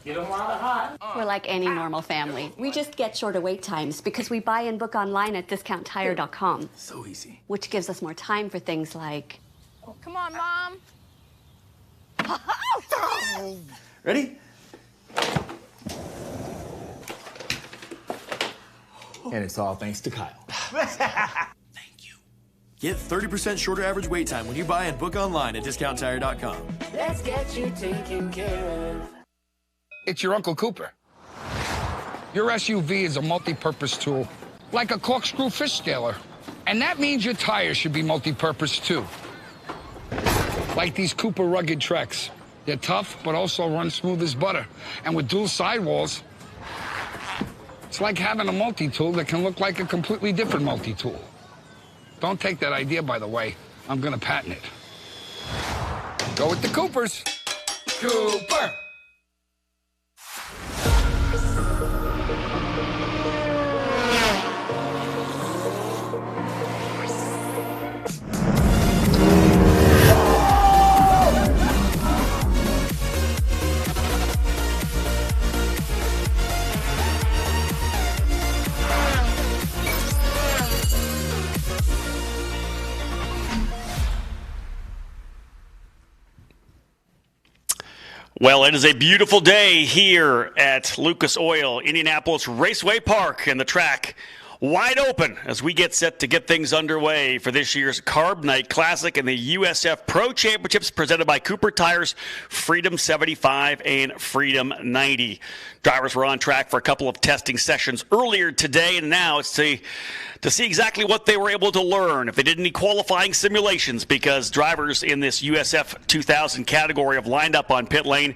Get them while they're hot. We're like any normal family. We just get shorter wait times because we buy and book online at discounttire.com. So easy. Which gives us more time for things like... Come on, Mom. Ready? And it's all thanks to Kyle. Thank you. Get 30% shorter average wait time when you buy and book online at discounttire.com. Let's get you taken care of. It's your Uncle Cooper. Your SUV is a multi-purpose tool, like a corkscrew fish scaler. And that means your tires should be multi-purpose too. Like these Cooper rugged Treks. They're tough, but also run smooth as butter. And with dual sidewalls, it's like having a multi-tool that can look like a completely different multi-tool. Don't take that idea, by the way. I'm gonna patent it. Go with the Coopers. Cooper! Well, it is a beautiful day here at Lucas Oil, Indianapolis Raceway Park, and the track wide open as we get set to get things underway for this year's Carb Night Classic and the USF Pro Championships presented by Cooper Tires, Freedom 75 and Freedom 90. Drivers were on track for a couple of testing sessions earlier today, and now it's to see exactly what they were able to learn, if they did any qualifying simulations, because drivers in this USF 2000 category have lined up on pit lane,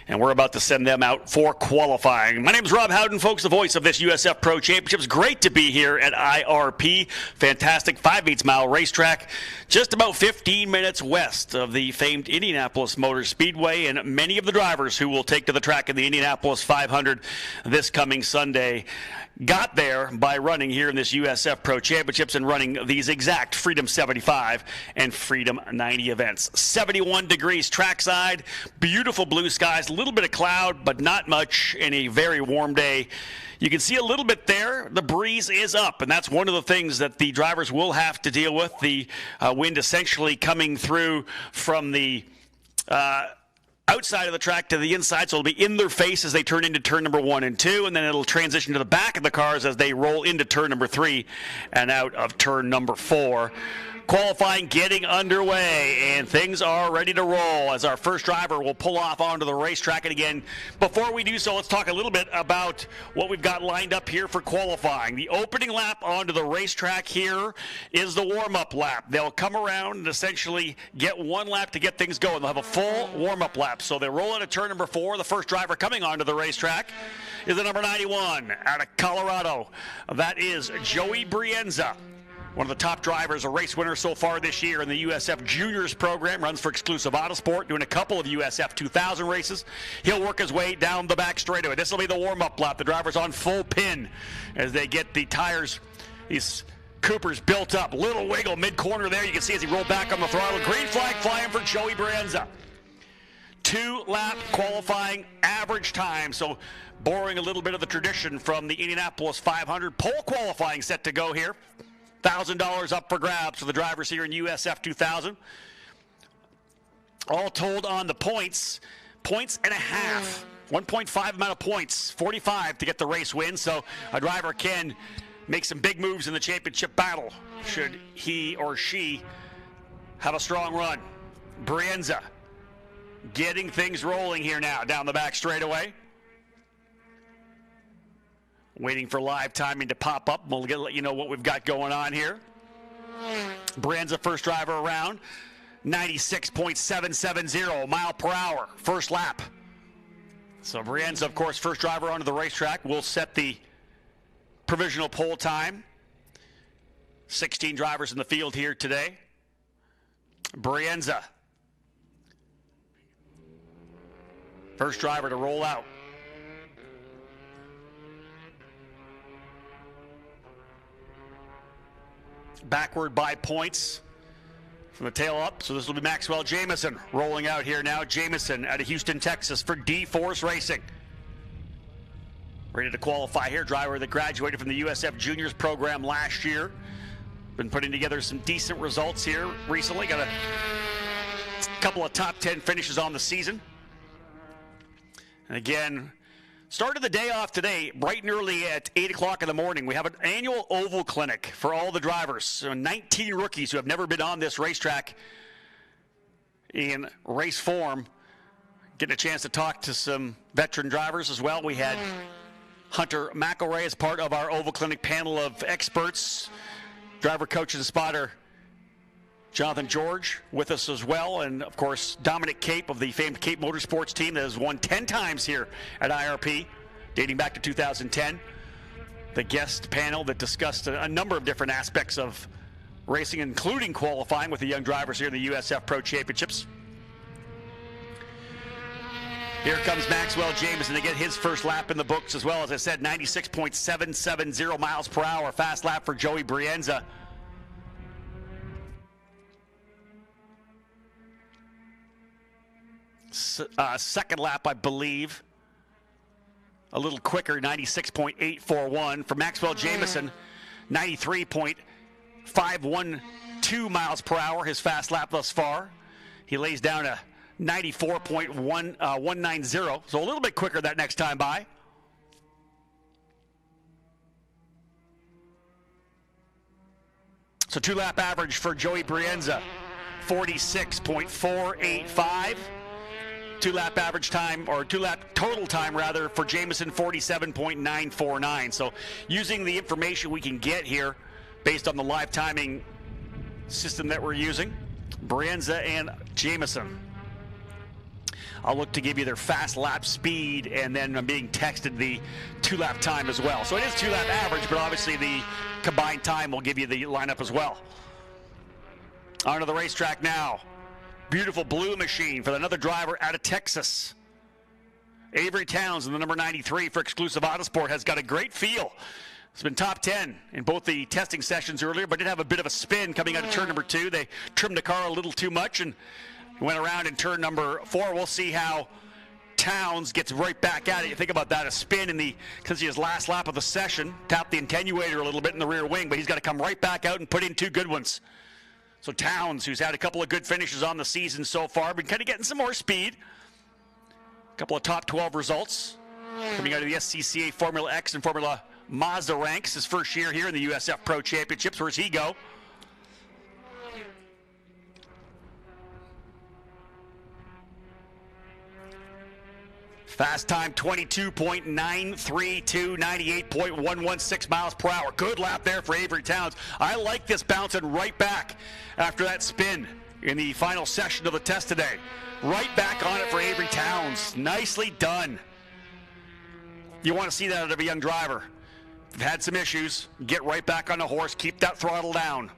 and we're about to send them out for qualifying. My name is Rob Howden, folks, the voice of this USF Pro Championships. Great to be here at IRP. Fantastic 5/8-mile racetrack, just about 15 minutes west of the famed Indianapolis Motor Speedway, and many of the drivers who will take to the track in the Indianapolis 500 this coming Sunday got there by running here in this USF Pro Championships and running these exact Freedom 75 and Freedom 90 events. 71 degrees trackside, beautiful blue skies, a little bit of cloud, but not much, in a very warm day. You can see a little bit there. The breeze is up, and that's one of the things that the drivers will have to deal with. The wind essentially coming through from the outside of the track to the inside, so it'll be in their face as they turn into turn number 1 and 2, and then it'll transition to the back of the cars as they roll into turn number 3 and out of turn number 4. Qualifying getting underway, and things are ready to roll as our first driver will pull off onto the racetrack. And again, before we do so, let's talk a little bit about what we've got lined up here for qualifying. The opening lap onto the racetrack here is the warm-up lap. They'll come around and essentially get one lap to get things going. They'll have a full warm-up lap. So they roll into turn number 4. The first driver coming onto the racetrack is the number 91 out of Colorado. That is Joey Brienza. One of the top drivers, a race winner so far this year in the USF Juniors program, runs for Exclusive Autosport, doing a couple of USF 2000 races. He'll work his way down the back straightaway. This will be the warm-up lap. The driver's on full pin as they get the tires, these Coopers, built up. Little wiggle mid-corner there. You can see as he rolled back on the throttle. Green flag flying for Joey Brienza. 2-lap qualifying average time, so borrowing a little bit of the tradition from the Indianapolis 500. Pole qualifying set to go here. $1,000 up for grabs for the drivers here in USF 2000. All told on the points and a half. 1.5 amount of points, 45 to get the race win. So a driver can make some big moves in the championship battle should he or she have a strong run. Brienza getting things rolling here now down the back straightaway. Waiting for live timing to pop up. We'll let you know what we've got going on here. Brienza, first driver around. 96.770 mile per hour, first lap. So Brienza, of course, first driver onto the racetrack, will set the provisional pole time. 16 drivers in the field here today. Brienza, first driver to roll out. Backward by points from the tail up. So this will be Maxwell Jamison rolling out here now. Jamison out of Houston, Texas for D-Force Racing. ready to qualify here. Driver that graduated from the USF Juniors program last year. Been putting together some decent results here recently. Got a couple of top 10 finishes on the season. And again, started the day off today bright and early at 8 o'clock in the morning. We have an annual oval clinic for all the drivers. So 19 rookies who have never been on this racetrack in race form. Getting a chance to talk to some veteran drivers as well. We had Hunter McElroy as part of our oval clinic panel of experts. Driver, coach, and spotter Jonathan George with us as well. And, of course, Dominic Cape of the famed Cape Motorsports team that has won 10 times here at IRP, dating back to 2010. The guest panel that discussed a number of different aspects of racing, including qualifying with the young drivers here in the USF Pro Championships. Here comes Maxwell Jameson to get his first lap in the books as well. As I said, 96.770 miles per hour. Fast lap for Joey Brienza. Second lap, I believe, a little quicker, 96.841. For Maxwell Jameson, 93.512 miles per hour, his fast lap thus far. He lays down a 94.190, so a little bit quicker that next time by. So 2-lap average for Joey Brienza, 46.485. 2-lap average time, or 2-lap total time rather, for Jameson, 47.949. So using the information we can get here based on the live timing system that we're using, Brienza and Jameson. I'll look to give you their fast lap speed, and then I'm being texted the 2-lap time as well. So it is 2-lap average, but obviously the combined time will give you the lineup as well. Onto the racetrack now. Beautiful blue machine for another driver out of Texas. Avery Towns in the number 93 for Exclusive Autosport has got a great feel. It's been top 10 in both the testing sessions earlier, but did have a bit of a spin coming out of turn number 2. They trimmed the car a little too much and went around in turn number 4. We'll see how Towns gets right back at it. You think about that, a spin in the, because his last lap of the session, tapped the attenuator a little bit in the rear wing, but he's got to come right back out and put in 2 good ones. So Towns, who's had a couple of good finishes on the season so far, been kind of getting some more speed. A couple of top 12 results coming out of the SCCA Formula X and Formula Mazda ranks. His first year here in the USF Pro Championships. Where's he go? Fast time 22.932, 98.116 miles per hour. Good lap there for Avery Towns. I like this bouncing right back after that spin in the final session of the test today. Right back on it for Avery Towns. Nicely done. You want to see that out of a young driver. If you've had some issues, get right back on the horse, keep that throttle down.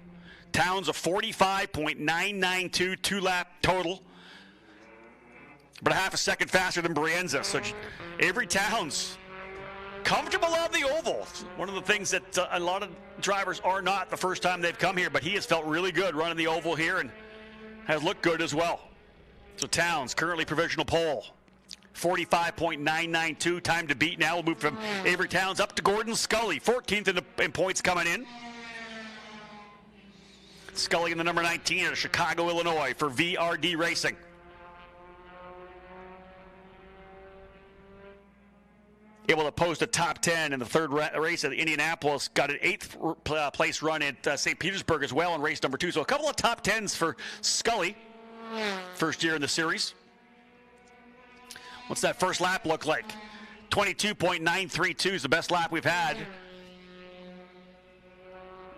Towns a 45.992 2-lap total, but a half a second faster than Brienza. So Avery Towns, comfortable on the oval. One of the things that a lot of drivers are not the first time they've come here, but he has felt really good running the oval here and has looked good as well. So Towns, currently provisional pole. 45.992, time to beat now. We'll move from Avery Towns up to Gordon Scully, 14th in points coming in. Scully in the number 19 out of Chicago, Illinois for VRD Racing. Able to post a top 10 in the third race at Indianapolis. Got an 8th place run at St. Petersburg as well in race number 2. So a couple of top 10s for Scully. First year in the series. What's that first lap look like? 22.932 is the best lap we've had.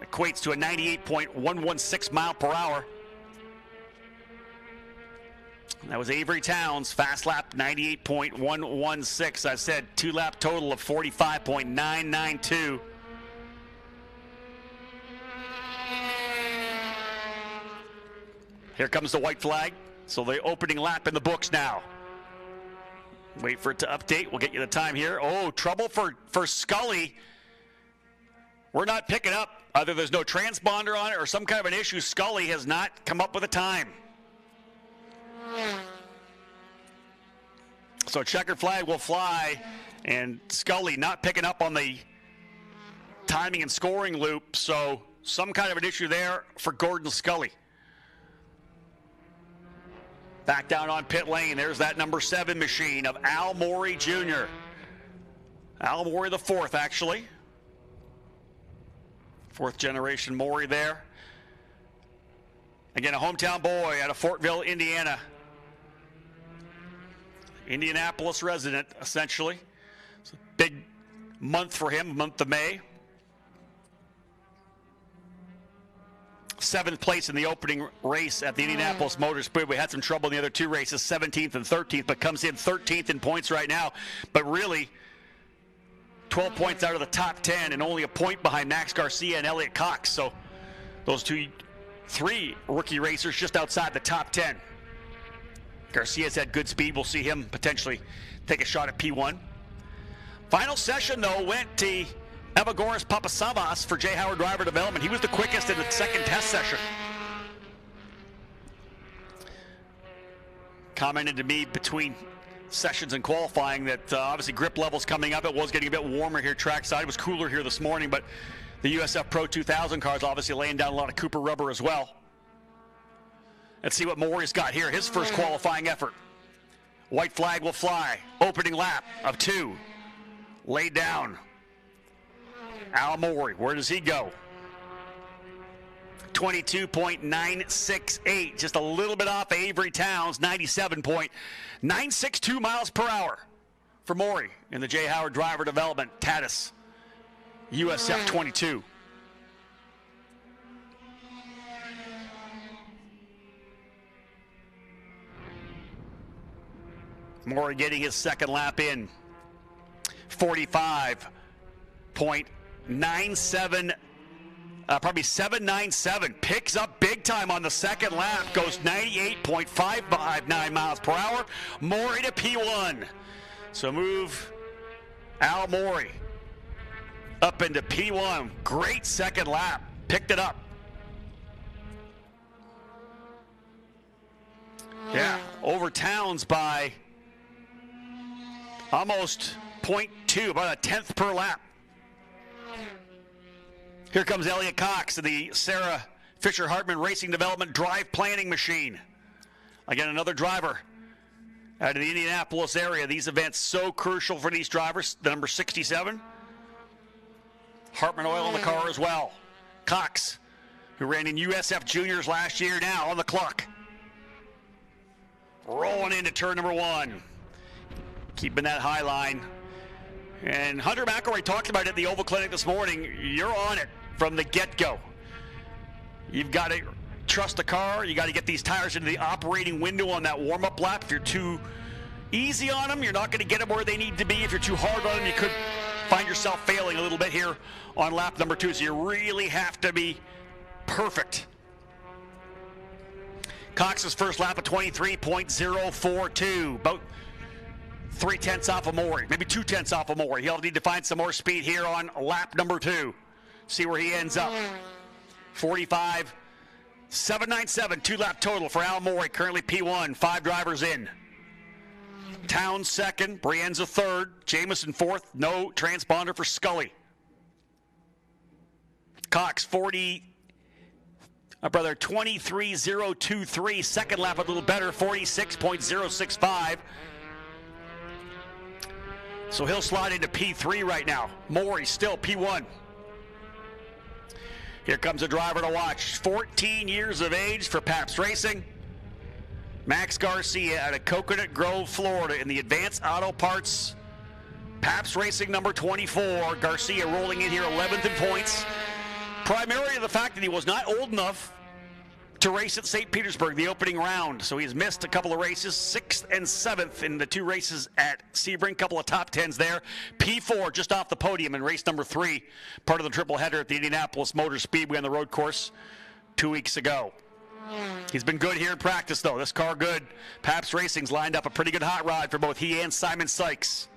Equates to a 98.116 mile per hour. That was Avery Towns, fast lap 98.116. I said 2-lap total of 45.992. Here comes the white flag. So the opening lap in the books now. Wait for it to update. We'll get you the time here. Oh, trouble for Scully. We're not picking up. Either there's no transponder on it or some kind of an issue. Scully has not come up with a time. So checkered flag will fly, and Scully not picking up on the timing and scoring loop, so some kind of an issue there for Gordon Scully. Back down on pit lane, there's that number 7 machine of Al Morey Jr. Al Morey the 4th, actually. 4th generation Morey there. Again, a hometown boy out of Fortville, Indiana. Indianapolis resident, essentially. It's a big month for him, month of May. 7th place in the opening race at the Indianapolis Motor Speedway. Had some trouble in the other 2 races, 17th and 13th, but comes in 13th in points right now. But really, 12 points out of the top 10 and only a point behind Max Garcia and Elliott Cox. So those 3 rookie racers just outside the top 10. Garcia's had good speed. We'll see him potentially take a shot at P1. Final session, though, went to Evagoras Papasavas for J. Howard Driver Development. He was the quickest in the second test session. Commented to me between sessions and qualifying that obviously grip levels coming up. It was getting a bit warmer here trackside. It was cooler here this morning, but the USF Pro 2000 cars obviously laying down a lot of Cooper rubber as well. Let's see what Morey's got here. His first qualifying effort. White flag will fly. Opening lap of 2. Laid down. Al Morey, where does he go? 22.968, just a little bit off Avery Towns, 97.962 miles per hour for Morey in the J. Howard Driver Development Tatis USF 22. Morey getting his second lap in. 797. Picks up big time on the second lap. Goes 98.559 miles per hour. Morey to P1. So move Al Morey up into P1. Great second lap. Picked it up. Yeah, over Towns by almost 0.2, about a tenth per lap. Here comes Elliott Cox of the Sarah Fisher Hartman Racing Development Drive Planning Machine. Again, another driver out of the Indianapolis area. These events so crucial for these drivers. The number 67. Hartman oil in the car as well. Cox, who ran in USF Juniors last year, now on the clock. Rolling into turn number 1. Keeping that high line. And Hunter McElroy talked about it at the Oval Clinic this morning. You're on it from the get-go. You've got to trust the car. You got to get these tires into the operating window on that warm-up lap. If you're too easy on them, you're not going to get them where they need to be. If you're too hard on them, you could find yourself failing a little bit here on lap number 2. So you really have to be perfect. Cox's first lap of 23.042. About 3/10 off of Morey, maybe 2/10 off of Morey. He'll need to find some more speed here on lap number 2. See where he ends up. 45.797, 2-lap total for Al Morey, currently P1, 5 drivers in. Towns second, Brienza third, Jamison fourth, no transponder for Scully. Cox 23.023, second lap a little better, 46.065. So he'll slide into P3 right now. Morey still P1. Here comes a driver to watch. 14 years of age for Pabst Racing. Max Garcia out of Coconut Grove, Florida in the Advanced Auto Parts. Pabst Racing number 24. Garcia rolling in here 11th in points. Primarily the fact that he was not old enough to race at St. Petersburg, the opening round. So he's missed a couple of races, 6th and 7th in the 2 races at Sebring, couple of top 10s there. P4 just off the podium in race number 3, part of the triple header at the Indianapolis Motor Speedway on the road course 2 weeks ago. He's been good here in practice, though. This car good. Pabst Racing's lined up a pretty good hot rod for both he and Simon Sykes.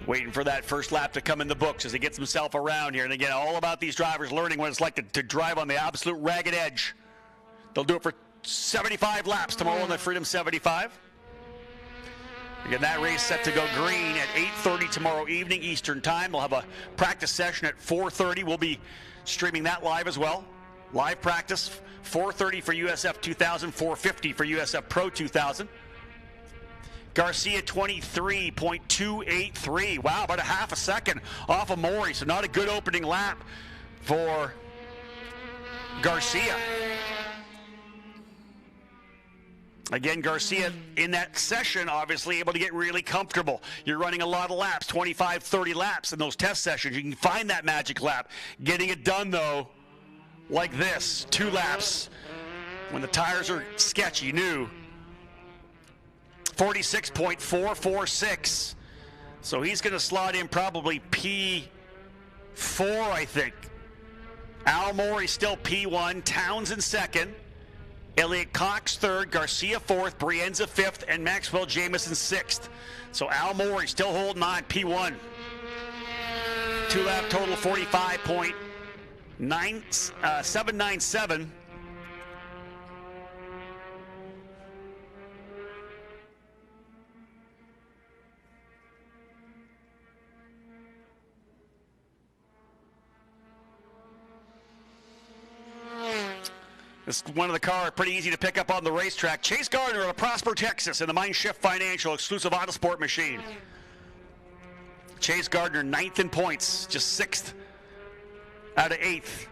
Waiting for that first lap to come in the books as he gets himself around here. And again, all about these drivers learning what it's like to drive on the absolute ragged edge. They'll do it for 75 laps tomorrow on the Freedom 75. Again, that race set to go green at 8:30 tomorrow evening Eastern Time. We'll have a practice session at 4:30. We'll be streaming that live as well. Live practice, 4:30 for USF 2000, 4:50 for USF Pro 2000. Garcia 23.283. Wow, about a half a second off of Maury. So not a good opening lap for Garcia. Again, Garcia in that session obviously able to get really comfortable. You're running a lot of laps, 25, 30 laps in those test sessions. You can find that magic lap. Getting it done though, like this, 2 laps when the tires are sketchy, new. 46.446. So he's going to slot in probably P4, I think. Al Maury still P1, Towns in second, Elliott Cox third, Garcia fourth, Brienza fifth, and Maxwell Jamison sixth. So Al Maury still holding on, P1. 2-lap total, 45.797. This is one of the cars pretty easy to pick up on the racetrack. Chase Gardner of Prosper, Texas, in the Mindshift Financial exclusive Autosport machine. Chase Gardner, 9th in points, just 6th out of 8th.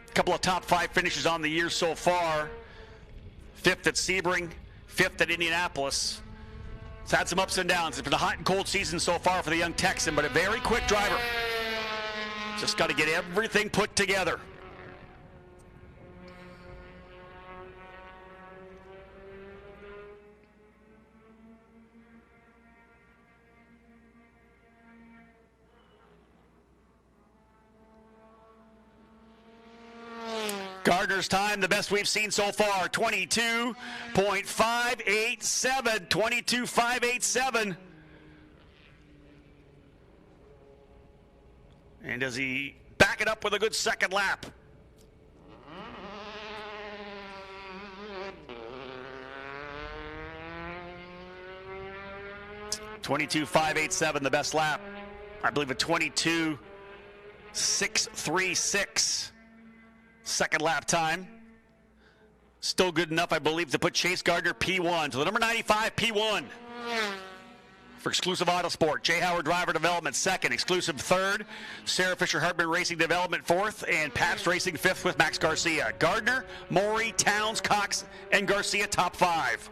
A couple of top 5 finishes on the year so far. 5th at Sebring, 5th at Indianapolis. It's had some ups and downs. It's been a hot and cold season so far for the young Texan, but a very quick driver. Just got to get everything put together. Gardner's time, the best we've seen so far, 22.587, 22.587. And does he back it up with a good second lap? $22.587, the best lap. I believe a 22.636. Second lap time. Still good enough, I believe, to put Chase Gardner P1. So the number 95, P1. For exclusive Autosport, Jay Howard Driver Development second, exclusive third, Sarah Fisher Hartman Racing Development fourth, and Pabst Racing fifth with Max Garcia. Gardner, Maury, Towns, Cox, and Garcia top 5.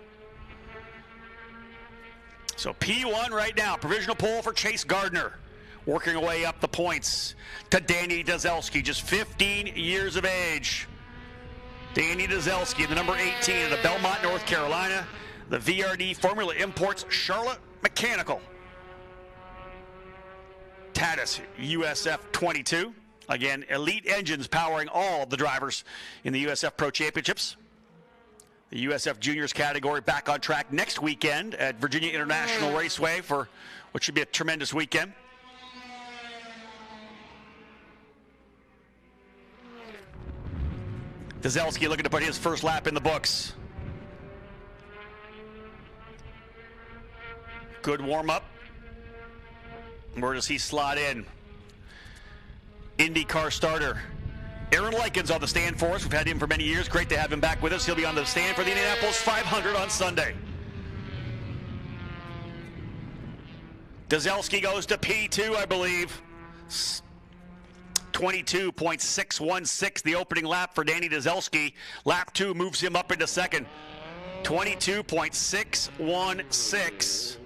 So P1 right now, provisional pole for Chase Gardner. Working away up the points to Danny Dazelski, just 15 years of age. Danny Dazelski, the number 18 of the Belmont, North Carolina. The VRD Formula Imports Charlotte Mechanical. Tatis, USF22. Again, elite engines powering all of the drivers in the USF Pro Championships. The USF Juniors category back on track next weekend at Virginia International Raceway for what should be a tremendous weekend. Dazelski looking to put his first lap in the books. Good warm-up. Where does he slot in? IndyCar starter Aaron Likens on the stand for us. We've had him for many years. Great to have him back with us. He'll be on the stand for the Indianapolis 500 on Sunday. Dazelski goes to P2, I believe. 22.616, the opening lap for Danny Dazelski. Lap 2 moves him up into second. 22.616.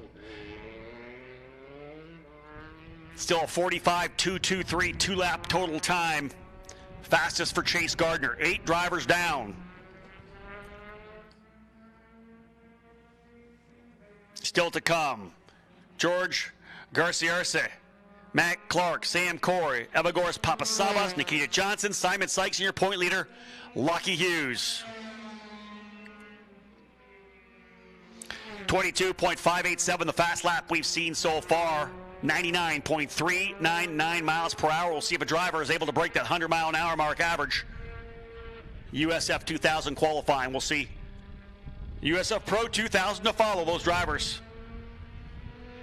Still a 45.223 two-lap total time. Fastest for Chase Gardner. 8 drivers down. Still to come. George Garciarce, Matt Clark, Sam Corey, Evagoras Papasavas, Nikita Johnson, Simon Sykes, and your point leader, Lucky Hughes. 22.587, the fast lap we've seen so far. 99.399 miles per hour. We'll see if a driver is able to break that 100-mile-an-hour mark average. USF2000 qualifying. We'll see. USF Pro 2000 to follow those drivers.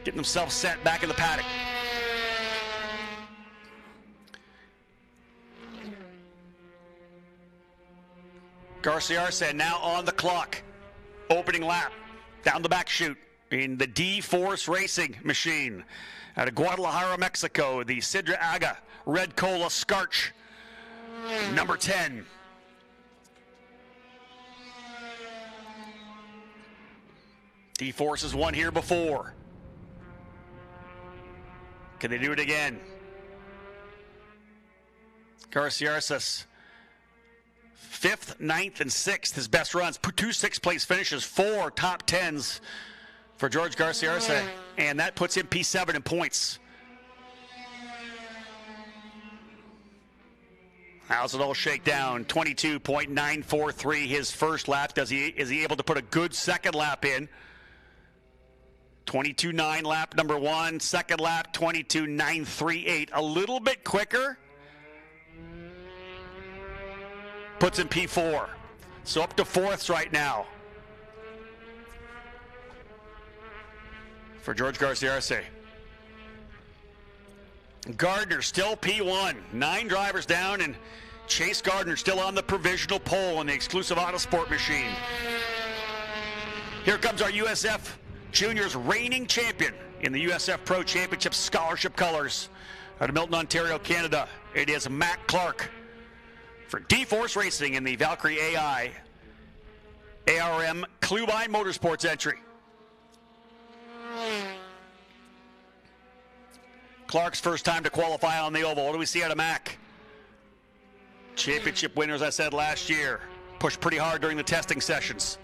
Getting themselves set back in the paddock. Garcia now on the clock. Opening lap. Down the back chute in the D-Force Racing machine. Out of Guadalajara, Mexico, the Sidra Aga Red Cola Scarch. Number 10. D-Force has won here before. Can they do it again? Garciarces, 5th, 9th, and 6th, his best runs. 2 6th-place finishes, 4 top 10s for George Garciarce, and that puts him P7 in points. How's it all shake down? 22.943 his first lap. Is he able to put a good second lap in? 22.9 lap number 1. Second lap, 22.938. A little bit quicker. Puts him P4. So up to 4ths right now for George Garciarce. Gardner still P1. 9 drivers down, and Chase Gardner still on the provisional pole in the exclusive Autosport machine. Here comes our USF Juniors reigning champion in the USF Pro Championship scholarship colors out of Milton, Ontario, Canada. It is Matt Clark for D-Force Racing in the Valkyrie AI ARM Clubine Motorsports entry. Clark's first time to qualify on the oval. What do we see out of Mac? Championship winner, as I said last year. Pushed pretty hard during the testing sessions.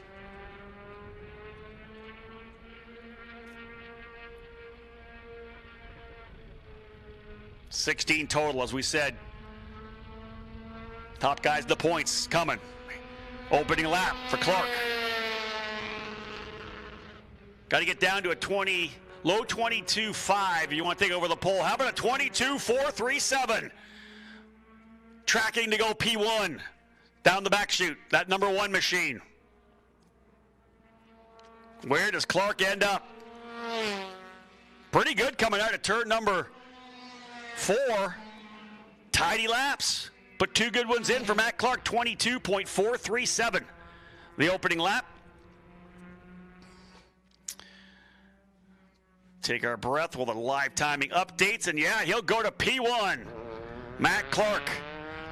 $16 total, as we said. Top guys, the points coming. Opening lap for Clark. Got to get down to a low 22.5 if you want to take over the pole. How about a 22.437? Tracking to go P1 down the back chute, that number 1 machine. Where does Clark end up? Pretty good coming out of turn number 4. Tidy laps. Put 2 good ones in for Matt Clark, 22.437. The opening lap. Take our breath with the live timing updates, and yeah, he'll go to P1. Matt Clark,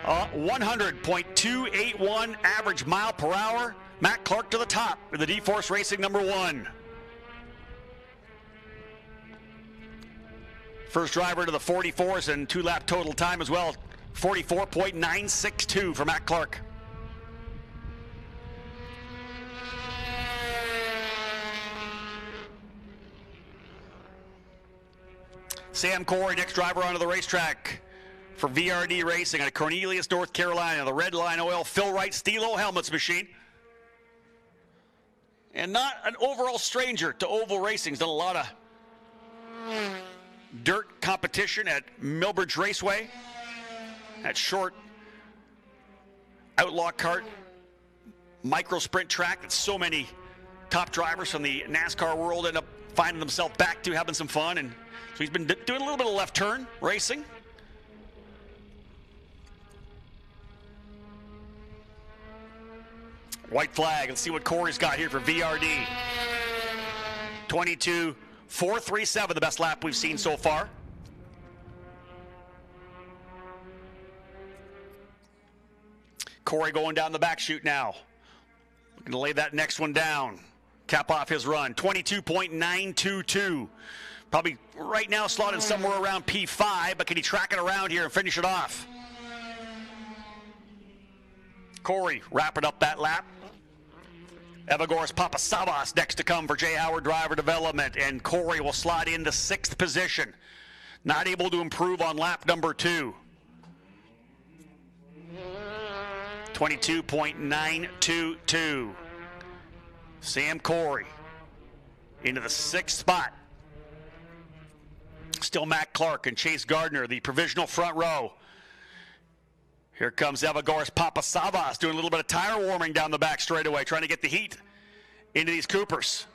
100.281 average mile per hour. Matt Clark to the top of the D-Force Racing number 1. First driver to the 44s and 2-lap total time as well. 44.962 for Matt Clark. Sam Corey, next driver onto the racetrack for VRD Racing out of Cornelius, North Carolina. The Red Line Oil Phil Wright Stilo Helmets machine. And not an overall stranger to oval racing. He's done a lot of dirt competition at Millbridge Raceway. That short outlaw kart micro sprint track that so many top drivers from the NASCAR world end up finding themselves back to, having some fun. And so he's been doing a little bit of left turn racing. White flag. Let's see what Corey's got here for VRD. 22.437, the best lap we've seen so far. Corey going down the back chute now. Looking to lay that next one down. Cap off his run. 22.922. Probably right now slotted somewhere around P5, but can he track it around here and finish it off? Corey wrapping up that lap. Evagoras Papasavas next to come for Jay Howard Driver Development, and Corey will slide into 6th position. Not able to improve on lap number 2. 22.922. Sam Corey. into the 6th spot. Still Matt Clark and Chase Gardner, the provisional front row. Here comes Evagoras Papasavas doing a little bit of tire warming down the back straightaway, trying to get the heat into these Coopers.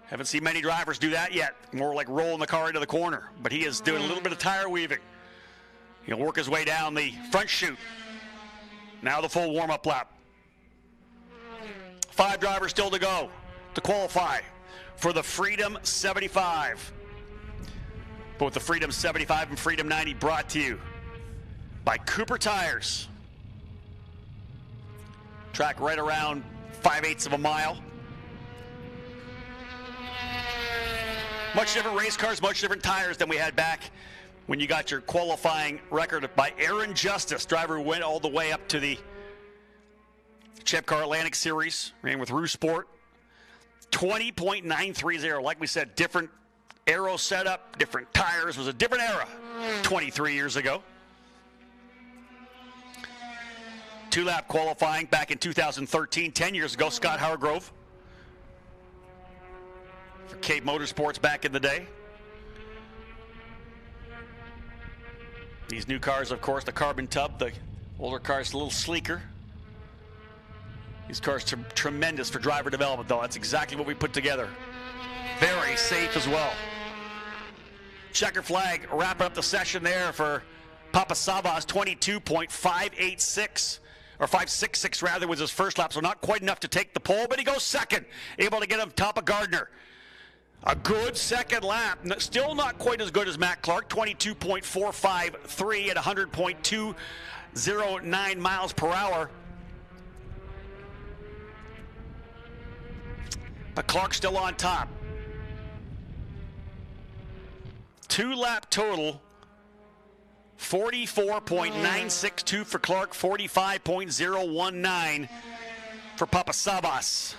Haven't seen many drivers do that yet. More like rolling the car into the corner. But he is doing a little bit of tire weaving. He'll work his way down the front chute. Now the full warm-up lap. 5 drivers still to go to qualify for the Freedom 75. Both the Freedom 75 and Freedom 90 brought to you by Cooper Tires. Track right around 5/8 of a mile. Much different race cars, much different tires than we had back when you got your qualifying record by Aaron Justice, driver who went all the way up to the Chip Car Atlantic Series, ran with Roo Sport. 20.930. Like we said, different aero setup, different tires. It was a different era 23 years ago. 2-lap qualifying back in 2013, 10 years ago, Scott Hargrove for Cape Motorsports back in the day. These new cars, of course, the carbon tub, the older cars a little sleeker. These cars are tremendous for driver development, though. That's exactly what we put together. Very safe as well. Checker flag wrapping up the session there for Papasavas. 22.586, or 566 rather, was his first lap, so not quite enough to take the pole, but he goes second, able to get on top of Gardner. A good second lap, still not quite as good as Matt Clark. 22.453 at 100.209 miles per hour. But Clark's still on top. 2-lap total, 44.962 for Clark, 45.019 for Papasavas.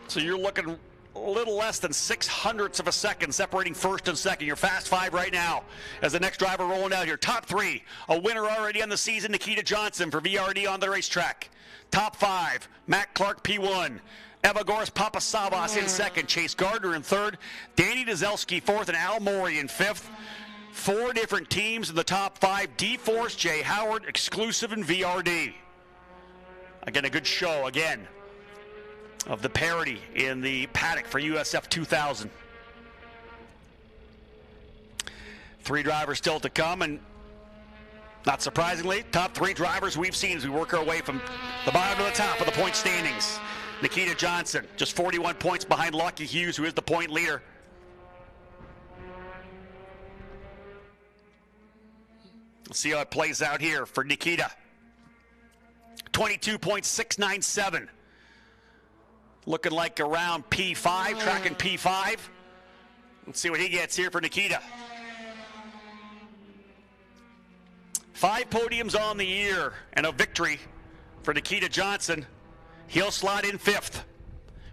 So you're looking a little less than 600ths of a second separating first and second. Your fast 5 right now as the next driver rolling out here. Top 3, a winner already on the season, Nikita Johnson for VRD on the racetrack. Top 5, Matt Clark P1. Evagoras Papasavas in second, Chase Gardner in third, Danny Dzelski fourth, and Al Morey in fifth. 4 different teams in the top 5. D-Force, Jay Howard, exclusive, and VRD. Again, a good show, again, of the parity in the paddock for USF 2000. 3 drivers still to come, and not surprisingly, top 3 drivers we've seen as we work our way from the bottom to the top of the point standings. Nikita Johnson, just 41 points behind Lucky Hughes, who is the point leader. Let's see how it plays out here for Nikita. 22.697. Looking like around P5, tracking P5. Let's see what he gets here for Nikita. 5 podiums on the year and a victory for Nikita Johnson. He'll slot in 5th.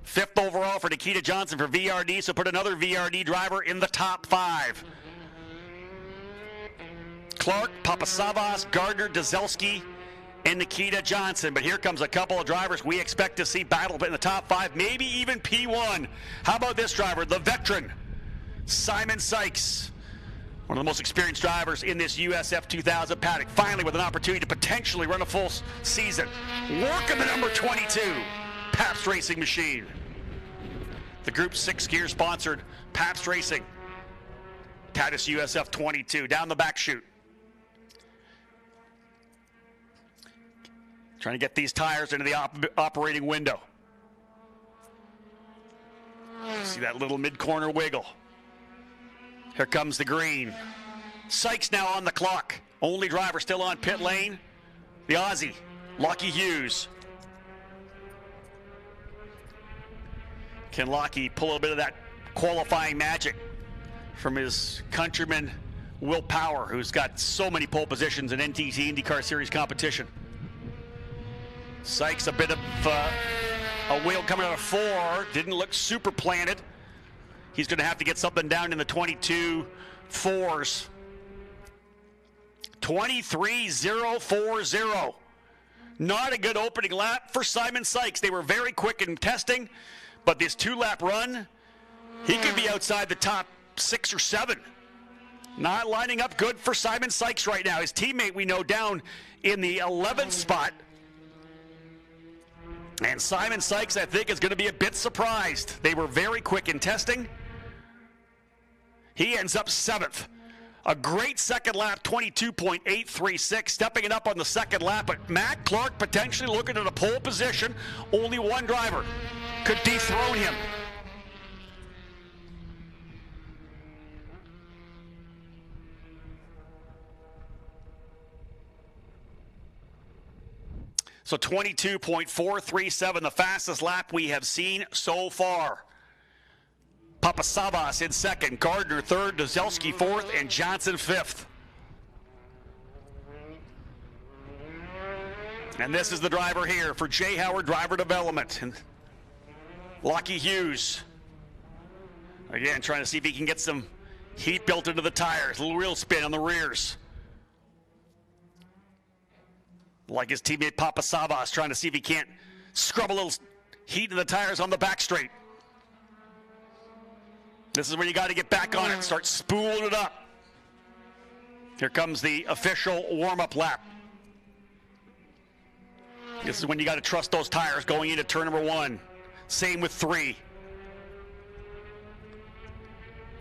5th overall for Nikita Johnson for VRD, so put another VRD driver in the top 5. Clark, Papasavas, Gardner, Dzelski, and Nikita Johnson. But here comes a couple of drivers we expect to see battle in the top 5, maybe even P1. How about this driver, the veteran, Simon Sykes. One of the most experienced drivers in this USF 2000 paddock. Finally with an opportunity to potentially run a full season. Working the number 22, Pabst Racing Machine. The Group 6 gear sponsored Pabst Racing. Titus USF 22, down the back chute. Trying to get these tires into the operating window. See that little mid-corner wiggle. Here comes the green. Sykes now on the clock. Only driver still on pit lane, the Aussie, Lucky Hughes. Can Lucky pull a bit of that qualifying magic from his countryman, Will Power, who's got so many pole positions in NTT IndyCar Series competition? Sykes a bit of a wheel coming out of 4. Didn't look super planted. He's going to have to get something down in the 22 4s. 23.040. Not a good opening lap for Simon Sykes. They were very quick in testing, but this 2-lap run, he could be outside the top 6 or 7. Not lining up good for Simon Sykes right now. His teammate, we know, down in the 11th spot. And Simon Sykes, I think, is going to be a bit surprised. They were very quick in testing. He ends up 7th. A great second lap, 22.836, stepping it up on the second lap. But Matt Clark potentially looking at a pole position. Only one driver could dethrone him. So 22.437, the fastest lap we have seen so far. Papasavas in second, Gardner third, Dozelski fourth, and Johnson fifth. And this is the driver here for Jay Howard Driver Development. And Lockie Hughes, again, trying to see if he can get some heat built into the tires. A little wheel spin on the rears. Like his teammate Papasavas, trying to see if he can't scrub a little heat in the tires on the back straight. This is where you got to get back on it, start spooling it up. Here comes the official warm-up lap. This is when you got to trust those tires going into turn number 1. Same with 3.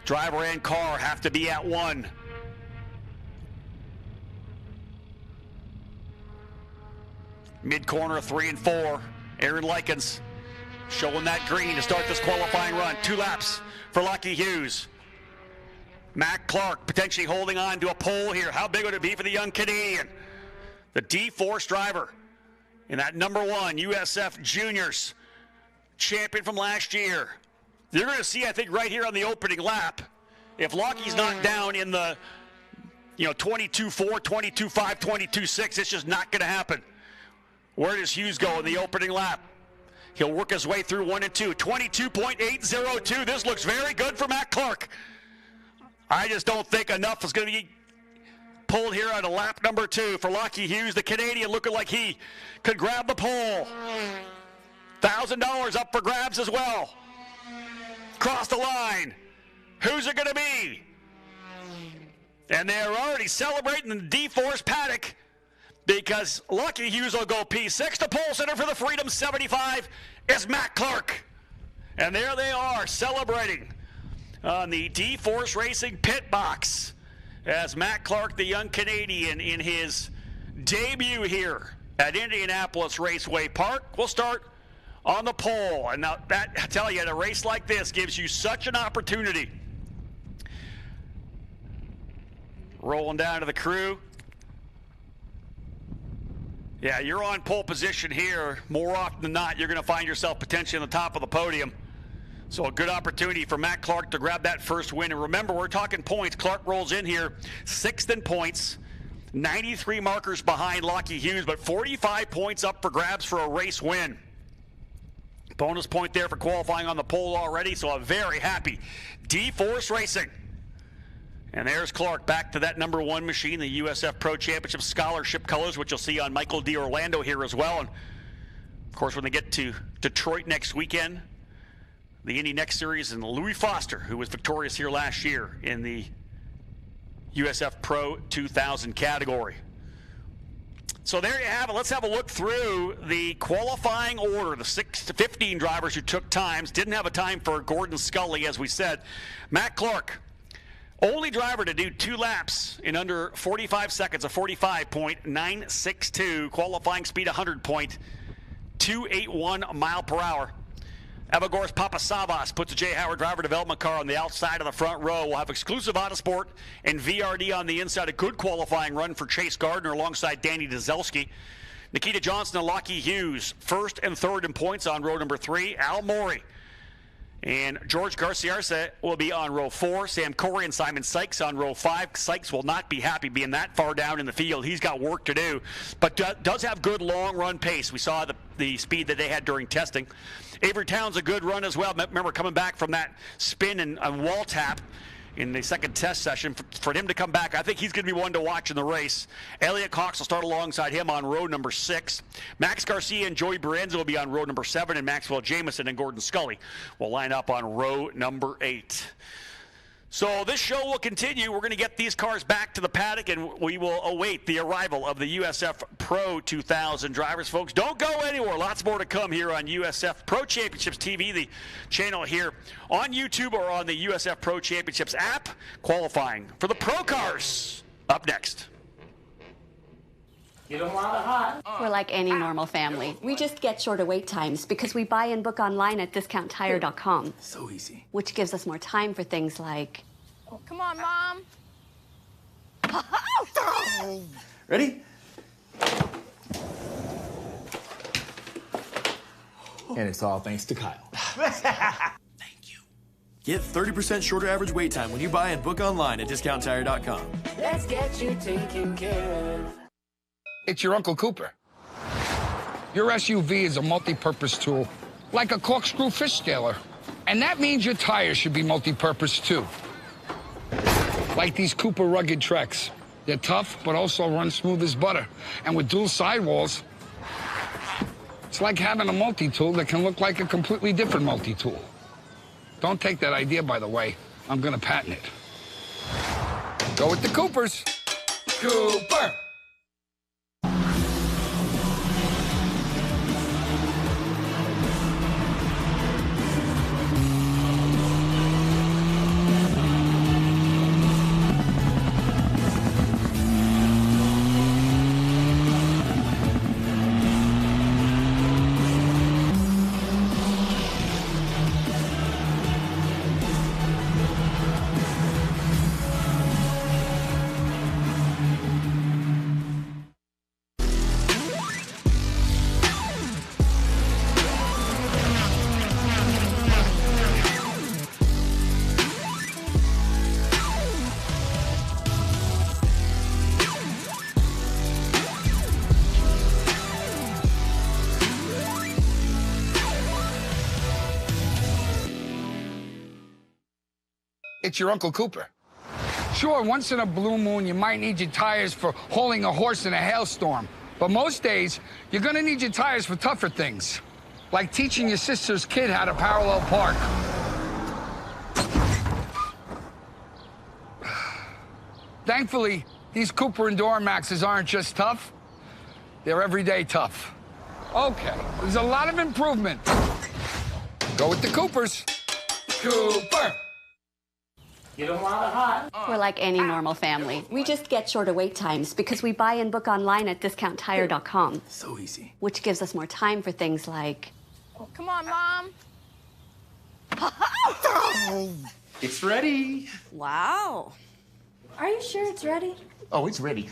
Driver and car have to be at 1. Mid-corner, 3 and 4. Aaron Likens showing that green to start this qualifying run. 2 laps for Lockie Hughes. Matt Clark potentially holding on to a pole here. How big would it be for the young Canadian? The D-Force driver in that number 1 USF Juniors champion from last year. You're going to see, I think, right here on the opening lap, if Lockie's not down in the 22.4, 22.5, 22.6, it's just not going to happen. Where does Hughes go in the opening lap? He'll work his way through 1 and 2. 22.802. This looks very good for Matt Clark. I just don't think enough is going to be pulled here on a lap number 2 for Lockie Hughes, the Canadian, looking like he could grab the pole. $1,000 up for grabs as well. Cross the line. Who's it going to be? And they're already celebrating in the D-Force paddock, because Lockie Hughes will go P6. The pole sitter for the Freedom 75 is Matt Clark. And there they are celebrating on the D-Force Racing pit box as Matt Clark, the young Canadian, in his debut here at Indianapolis Raceway Park. We'll start on the pole. And now that, I tell you, a race like this gives you such an opportunity. Rolling down to the crew. Yeah, you're on pole position here. More often than not, you're going to find yourself potentially on the top of the podium. So a good opportunity for Matt Clark to grab that first win. And remember, we're talking points. Clark rolls in here 6th in points, 93 markers behind Lockie Hughes, but 45 points up for grabs for a race win. Bonus point there for qualifying on the pole already, so a very happy D-Force Racing. And there's Clark back to that number 1 machine, the USF Pro Championship Scholarship colors, which you'll see on Michael D'Orlando here as well. And, of course, when they get to Detroit next weekend, the Indy Next Series, and Louis Foster, who was victorious here last year in the USF Pro 2000 category. So there you have it. Let's have a look through the qualifying order. The 6 to 15 drivers who took times. Didn't have a time for Gordon Scully, as we said. Matt Clark, only driver to do 2 laps in under 45 seconds, a 45.962. Qualifying speed, 100.281 mile per hour. Evagores Papasavas puts a Jay Howard Driver Development car on the outside of the front row. We'll have exclusive Autosport and VRD on the inside. A good qualifying run for Chase Gardner alongside Danny Dozelski. Nikita Johnson and Lockie Hughes, 1st and 3rd in points on row number 3. Al Morey and George Garciarce will be on row 4. Sam Corey and Simon Sykes on row 5. Sykes will not be happy being that far down in the field. He's got work to do, but does have good long-run pace. We saw the speed that they had during testing. Avery Towns a good run as well. Remember coming back from that spin and wall tap in the second test session. For him to come back, I think he's going to be one to watch in the race. Elliot Cox will start alongside him on row number 6. Max Garcia and Joey Brienza will be on row number 7, and Maxwell Jameson and Gordon Scully will line up on row number 8. So this show will continue. We're going to get these cars back to the paddock, and we will await the arrival of the USF Pro 2000 drivers. Folks, don't go anywhere. Lots more to come here on USF Pro Championships TV, the channel here on YouTube or on the USF Pro Championships app. Qualifying for the Pro cars up next. You don't want it hot. We're like any normal family. We just get shorter wait times because we buy and book online at discounttire.com. So easy. Which gives us more time for things like... Oh, come on, Mom. Ready? And it's all thanks to Kyle. Thank you. Get 30% shorter average wait time when you buy and book online at discounttire.com. Let's get you taken care of. It's your Uncle Cooper. Your SUV is a multi-purpose tool, like a corkscrew fish scaler. And that means your tires should be multi-purpose too. Like these Cooper rugged Treks. They're tough, but also run smooth as butter. And with dual sidewalls, it's like having a multi-tool that can look like a completely different multi-tool. Don't take that idea, by the way. I'm gonna patent it. Go with the Coopers. Cooper! It's your Uncle Cooper. Sure, once in a blue moon, you might need your tires for hauling a horse in a hailstorm. But most days, you're gonna need your tires for tougher things, like teaching your sister's kid how to parallel park. Thankfully, these Cooper and Duramaxes aren't just tough, they're everyday tough. Okay, there's a lot of improvement. Go with the Coopers. Cooper! You don't want it hot. We're like any normal family. We just get shorter wait times because we buy and book online at discounttire.com. So easy. Which gives us more time for things like... Oh, come on, Mom. It's ready. Wow. Are you sure it's ready? Oh, it's ready.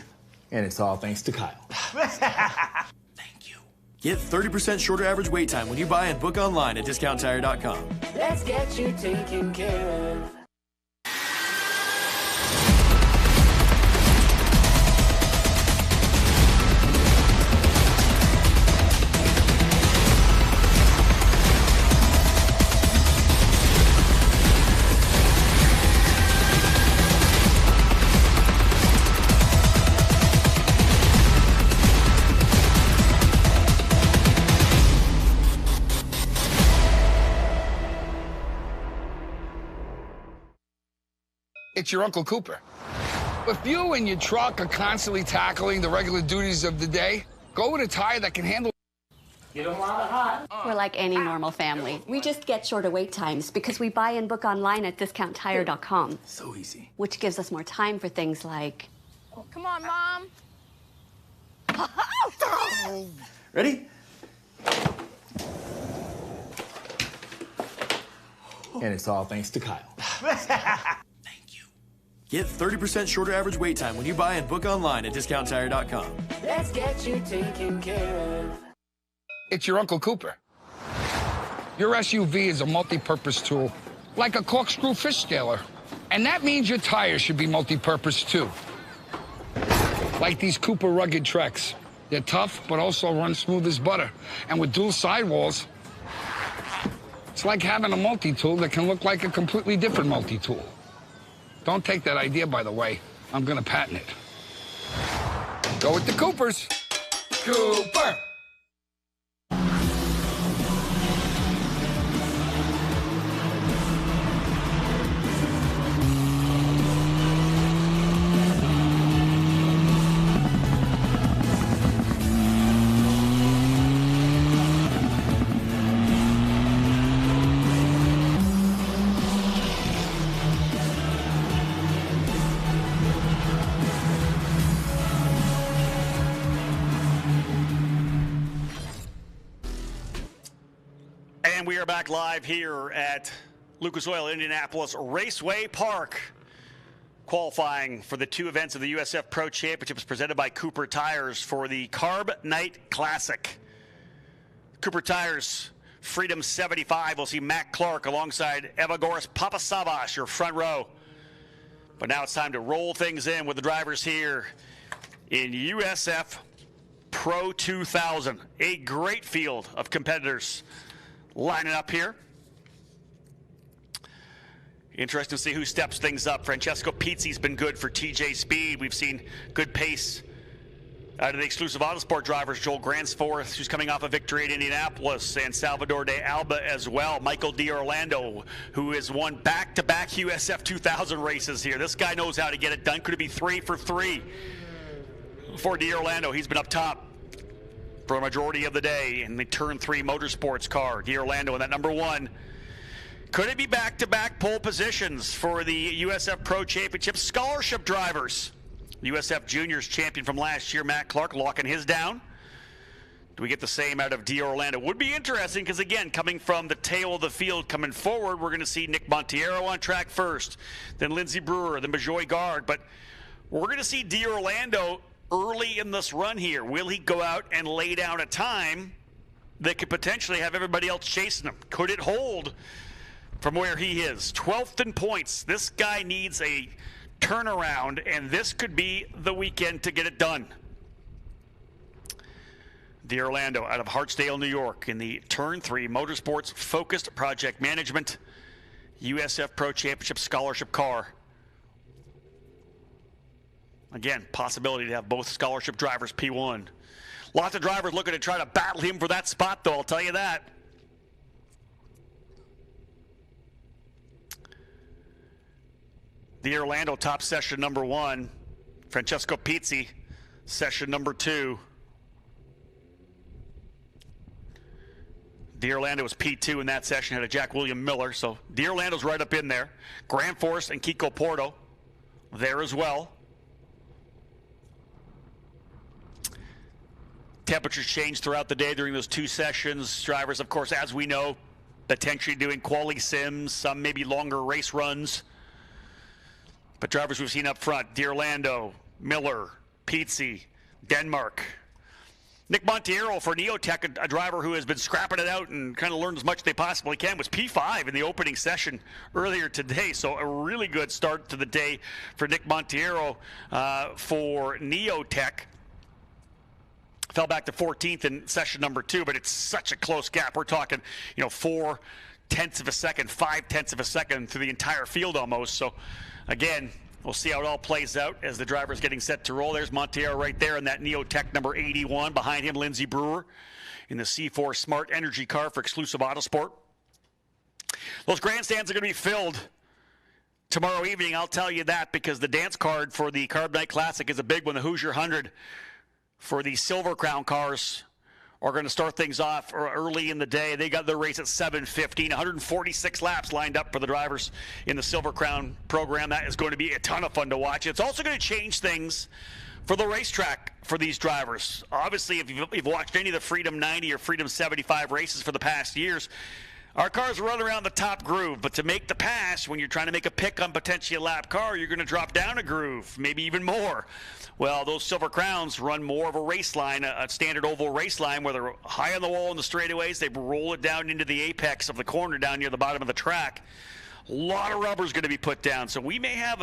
And it's all thanks to Kyle. Thank you. Get 30% shorter average wait time when you buy and book online at discounttire.com. Let's get you taken care of. It's your Uncle Cooper. If you and your truck are constantly tackling the regular duties of the day, go with a tire that can handle... You don't want it hot. We're like any normal family. We just get shorter wait times because we buy and book online at discounttire.com. So easy. Which gives us more time for things like... Oh, come on, Mom. Ready? And it's all thanks to Kyle. Thank you. Get 30% shorter average wait time when you buy and book online at discounttire.com. Let's get you taken care of. It's your Uncle Cooper. Your SUV is a multi-purpose tool, like a corkscrew fish scaler. And that means your tires should be multi-purpose too. Like these Cooper rugged Treks. They're tough, but also run smooth as butter. And with dual sidewalls, it's like having a multi-tool that can look like a completely different multi-tool. Don't take that idea, by the way. I'm going to patent it. Go with the Coopers. Cooper! And we are back live here at Lucas Oil Indianapolis Raceway Park, qualifying for the two events of the USF Pro Championships presented by Cooper Tires for the Carb Night Classic. Cooper Tires Freedom 75 will see Matt Clark alongside Evagoras Papasavas, your front row. But now it's time to roll things in with the drivers here in USF Pro 2000. A great field of competitors lining up here. Interesting to see who steps things up. Francesco Pizzi's been good for TJ Speed. We've seen good pace out of the exclusive Autosport drivers. Joel Gransforth, who's coming off a victory at Indianapolis, and Salvador de Alba as well. Michael D'Orlando, who has won back-to-back USF 2000 races here. This guy knows how to get it done. Could it be 3 for 3 for D'Orlando? He's been up top for a majority of the day in the Turn 3 Motorsports car. D'Orlando in that number 1. Could it be back-to-back pole positions for the USF Pro Championship scholarship drivers? USF Juniors champion from last year, Matt Clark, locking his down. Do we get the same out of D'Orlando? Would be interesting because, again, coming from the tail of the field coming forward, we're going to see Nick Monteiro on track first, then Lindsey Brewer, then Bajoy Gard. But we're going to see D'Orlando early in this run here. Will he go out and lay down a time that could potentially have everybody else chasing him? Could it hold from where he is? 12th in points. This guy needs a turnaround, and this could be the weekend to get it done. D'Orlando out of Hartsdale, New York, in the Turn 3 Motorsports Focused Project Management USF Pro Championship Scholarship car. Again, possibility to have both scholarship drivers P1. Lots of drivers looking to try to battle him for that spot, though, I'll tell you that. D'Orlando top session number 1. Francesco Pizzi session number 2. D'Orlando was P2 in that session, had a Jack William Miller, so D'Orlando's right up in there. Grant Force and Kiko Porto there as well. Temperatures change throughout the day during those two sessions. Drivers, of course, as we know, potentially doing quali sims, some maybe longer race runs. But drivers we've seen up front, D'Orlando, Miller, Pizzi, Denmark. Nick Monteiro for Neotech, a driver who has been scrapping it out and kind of learned as much as they possibly can, was P5 in the opening session earlier today. So a really good start to the day for Nick Monteiro for Neotech. Fell back to 14th in session number 2, but it's such a close gap. We're talking, 4 tenths of a second, 5 tenths of a second through the entire field almost. So, again, we'll see how it all plays out as the driver's getting set to roll. There's Monteiro right there in that Neotech number 81. Behind him, Lindsey Brewer in the C4 Smart Energy car for exclusive Autosport. Those grandstands are going to be filled tomorrow evening, I'll tell you that, because the dance card for the Carb Night Classic is a big one. The Hoosier 100 for the Silver Crown cars are going to start things off early in the day. They got their race at 7:15. 146 laps lined up for the drivers in the Silver Crown program. That is going to be a ton of fun to watch. It's also going to change things for the racetrack for these drivers. Obviously, if you've watched any of the Freedom 90 or Freedom 75 races for the past years, our cars run around the top groove, but to make the pass, when you're trying to make a pick on potentially a lap car, you're going to drop down a groove, maybe even more. Well, those Silver Crowns run more of a race line, a standard oval race line where they're high on the wall in the straightaways. They roll it down into the apex of the corner down near the bottom of the track. A lot of rubber is going to be put down, so we may have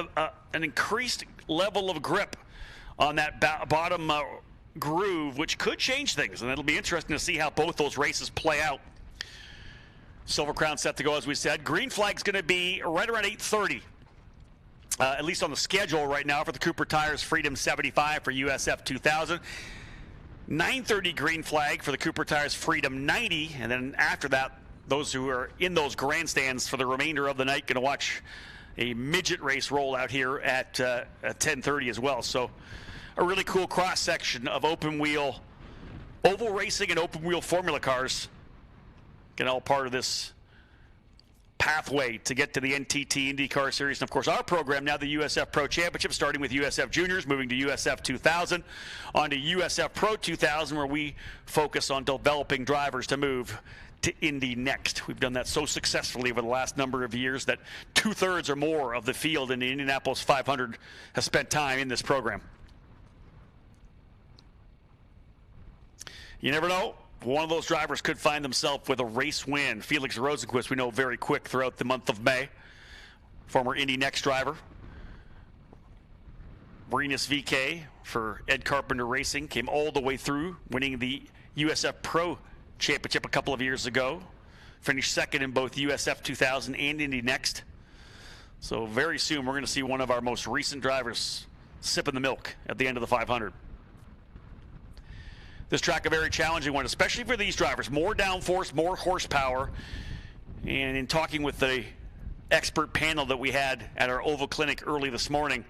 an increased level of grip on that bottom groove, which could change things, and it'll be interesting to see how both those races play out. Silver Crown set to go, as we said. Green flag's going to be right around 8:30. at least on the schedule right now for the Cooper Tires Freedom 75 for USF 2000. 9:30 green flag for the Cooper Tires Freedom 90, and then after that, those who are in those grandstands for the remainder of the night going to watch a midget race roll out here at 10:30 as well. So a really cool cross-section of open wheel, oval racing and open wheel formula cars. Get all part of this pathway to get to the NTT IndyCar Series. And of course, our program now, the USF Pro Championship, starting with USF Juniors, moving to USF 2000, on to USF Pro 2000, where we focus on developing drivers to move to Indy next. We've done that so successfully over the last number of years that 2/3 or more of the field in the Indianapolis 500 has spent time in this program. You never know. One of those drivers could find themselves with a race win. Felix Rosenquist, we know, very quick throughout the month of May. Former Indy Next driver. Marinus VK for Ed Carpenter Racing came all the way through, winning the USF Pro Championship a couple of years ago. Finished second in both USF 2000 and Indy Next. So very soon we're going to see one of our most recent drivers sipping the milk at the end of the 500. This track a very challenging one, especially for these drivers. More downforce, more horsepower. And in talking with the expert panel that we had at our Oval Clinic early this morning,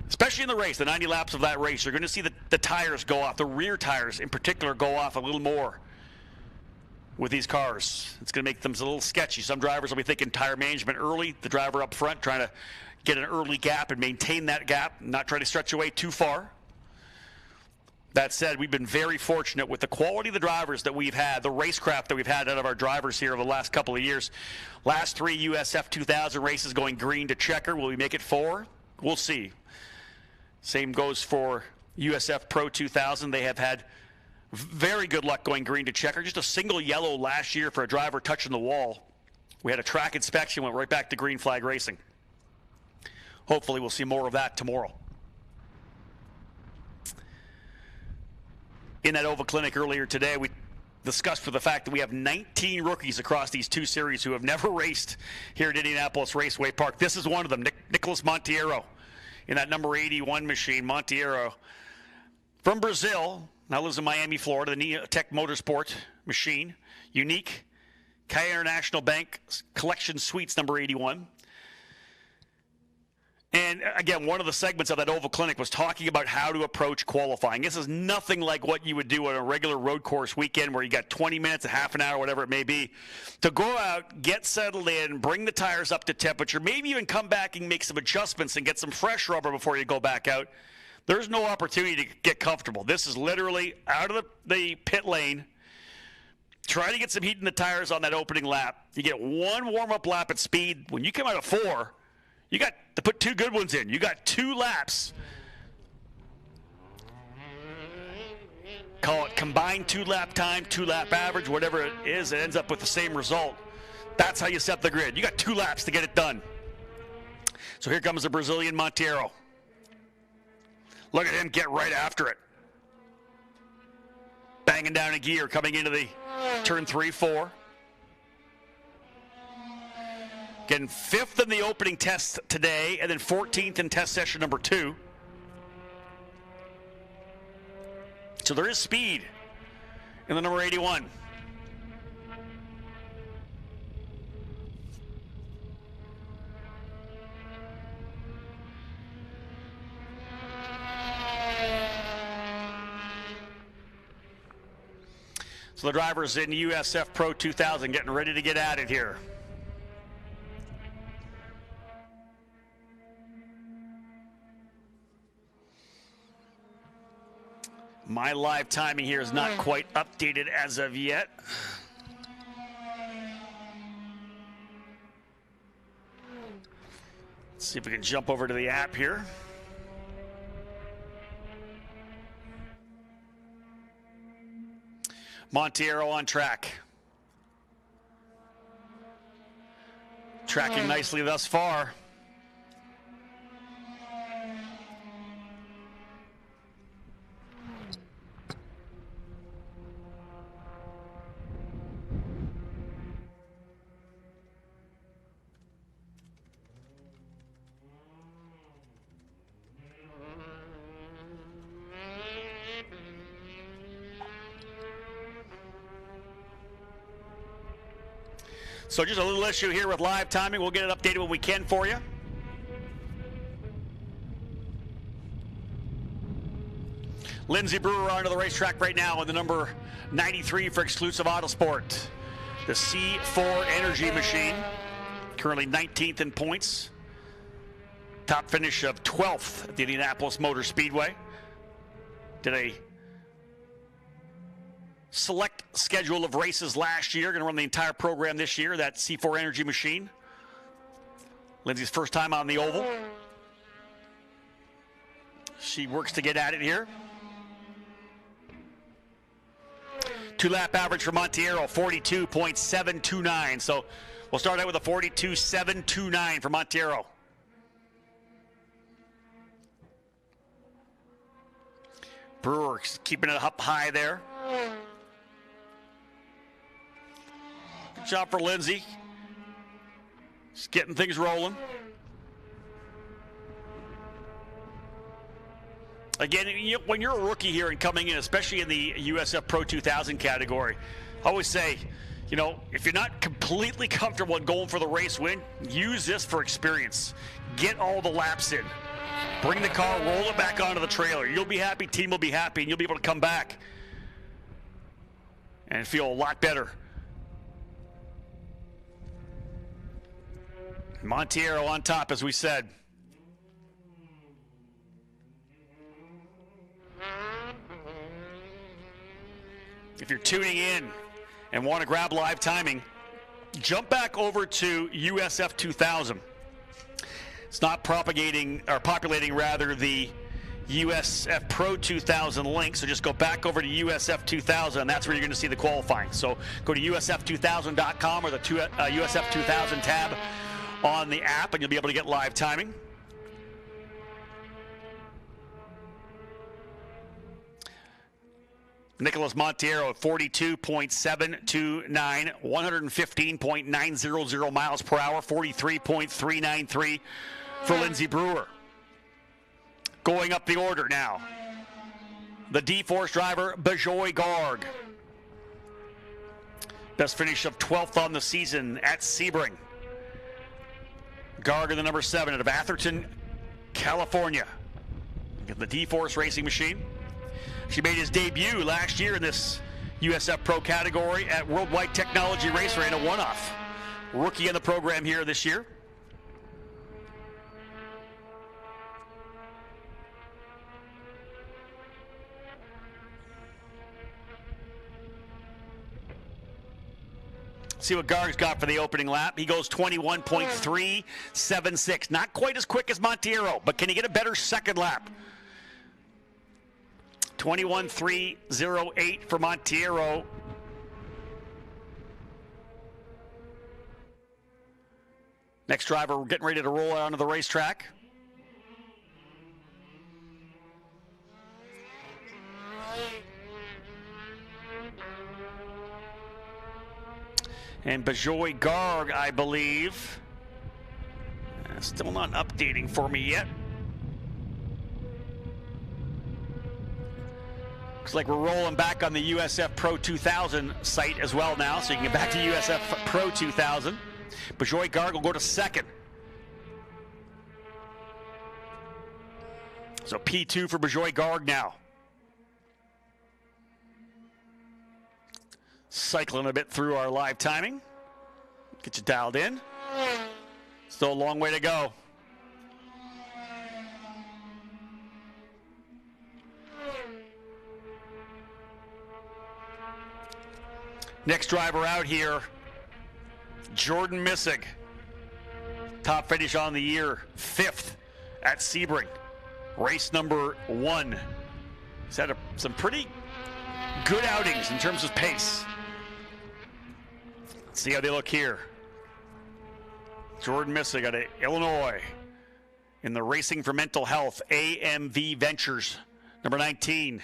especially in the race, the 90 laps of that race, you're going to see the tires go off, the rear tires in particular go off a little more with these cars. It's going to make them a little sketchy. Some drivers will be thinking tire management early, the driver up front trying to get an early gap and maintain that gap, not try to stretch away too far. That said, we've been very fortunate with the quality of the drivers that we've had, the racecraft that we've had out of our drivers here over the last couple of years. Last 3 USF 2000 races going green to checker. Will we make it 4? We'll see. Same goes for USF Pro 2000. They have had very good luck going green to checker. Just a single yellow last year for a driver touching the wall. We had a track inspection, went right back to green flag racing. Hopefully we'll see more of that tomorrow. In that Oval Clinic earlier today, we discussed for the fact that we have 19 rookies across these 2 series who have never raced here at Indianapolis Raceway Park. This is one of them, Nicholas Monteiro, in that number 81 machine. Monteiro from Brazil, now lives in Miami, Florida, the Tech Motorsport machine. Unique, Kaya International Bank Collection Suites number 81. And again, one of the segments of that Oval Clinic was talking about how to approach qualifying. This is nothing like what you would do on a regular road course weekend where you got 20 minutes, a half an hour, whatever it may be, to go out, get settled in, bring the tires up to temperature, maybe even come back and make some adjustments and get some fresh rubber before you go back out. There's no opportunity to get comfortable. This is literally out of the pit lane, try to get some heat in the tires on that opening lap. You get one warm-up lap at speed. When you come out of 4, you got to put 2 good ones in. You got 2 laps. Call it combined 2-lap time, 2-lap average, whatever it is, it ends up with the same result. That's how you set the grid. You got 2 laps to get it done. So here comes the Brazilian Monteiro. Look at him get right after it. Banging down a gear coming into the turn 3, 4. Getting 5th in the opening test today, and then 14th in test session number 2. So there is speed in the number 81. So the drivers in USF Pro 2000 getting ready to get at it here. My live timing here is not quite updated as of yet. Let's see if we can jump over to the app here. Monteiro on track. Tracking nicely thus far. So just a little issue here with live timing. We'll get it updated when we can for you. Lindsey Brewer onto the racetrack right now in the number 93 for Exclusive Autosport. The C4 Energy Machine, currently 19th in points. Top finish of 12th at the Indianapolis Motor Speedway. Did a select schedule of races last year. Going to run the entire program this year, that C4 Energy Machine. Lindsey's first time on the oval. She works to get at it here. 2-lap average for Monteiro, 42.729. So we'll start out with a 42.729 for Monteiro. Brewer keeping it up high there. Good job for Lindsey. Just getting things rolling. Again, when you're a rookie here and coming in, especially in the USF Pro 2000 category, I always say, you know, if you're not completely comfortable in going for the race win, use this for experience. Get all the laps in. Bring the car, roll it back onto the trailer. You'll be happy, team will be happy, and you'll be able to come back and feel a lot better. Monteiro on top, as we said. If you're tuning in and want to grab live timing, jump back over to USF 2000. It's not populating the USF Pro 2000 link, so just go back over to USF 2000, and that's where you're going to see the qualifying. So go to USF2000.com or the USF 2000 tab on the app, and you'll be able to get live timing. Nicholas Monteiro at 42.729, 115.900 miles per hour, 43.393 for Lindsey Brewer. Going up the order now, the D-Force driver, Bejoy Garg. Best finish of 12th on the season at Sebring. Garg in the number 7 out of Atherton, California. The D-Force racing machine. She made his debut last year in this USF Pro category at Worldwide Technology Racer in a one-off. Rookie in the program here this year. See what Garg's got for the opening lap. He goes 21.376. Not quite as quick as Monteiro, but can he get a better second lap? 21.308 for Monteiro. Next driver, we're getting ready to roll out onto the racetrack. And Bejoy Garg, I believe. Still not updating for me yet. Looks like we're rolling back on the USF Pro 2000 site as well now, so you can get back to USF Pro 2000. Bejoy Garg will go to second. So P2 for Bejoy Garg now. Cycling a bit through our live timing. Get you dialed in. Still a long way to go. Next driver out here, Jordan Missig. Top finish on the year, 5th at Sebring. Race number 1. He's had some pretty good outings in terms of pace. Let's see how they look here. Jordan Missig out of Illinois in the Racing for Mental Health, AMV Ventures, number 19.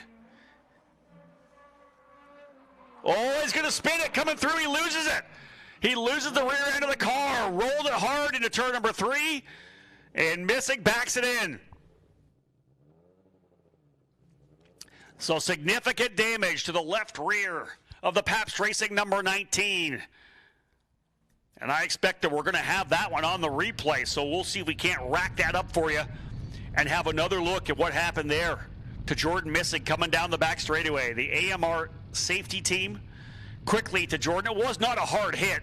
Oh, he's going to spin it. Coming through, he loses it. He loses the rear end of the car. Rolled it hard into turn number 3. And Missig backs it in. So significant damage to the left rear of the Pabst Racing number 19. And I expect that we're going to have that one on the replay, so we'll see if we can't rack that up for you and have another look at what happened there to Jordan Missig coming down the back straightaway. The AMR safety team quickly to Jordan. It was not a hard hit.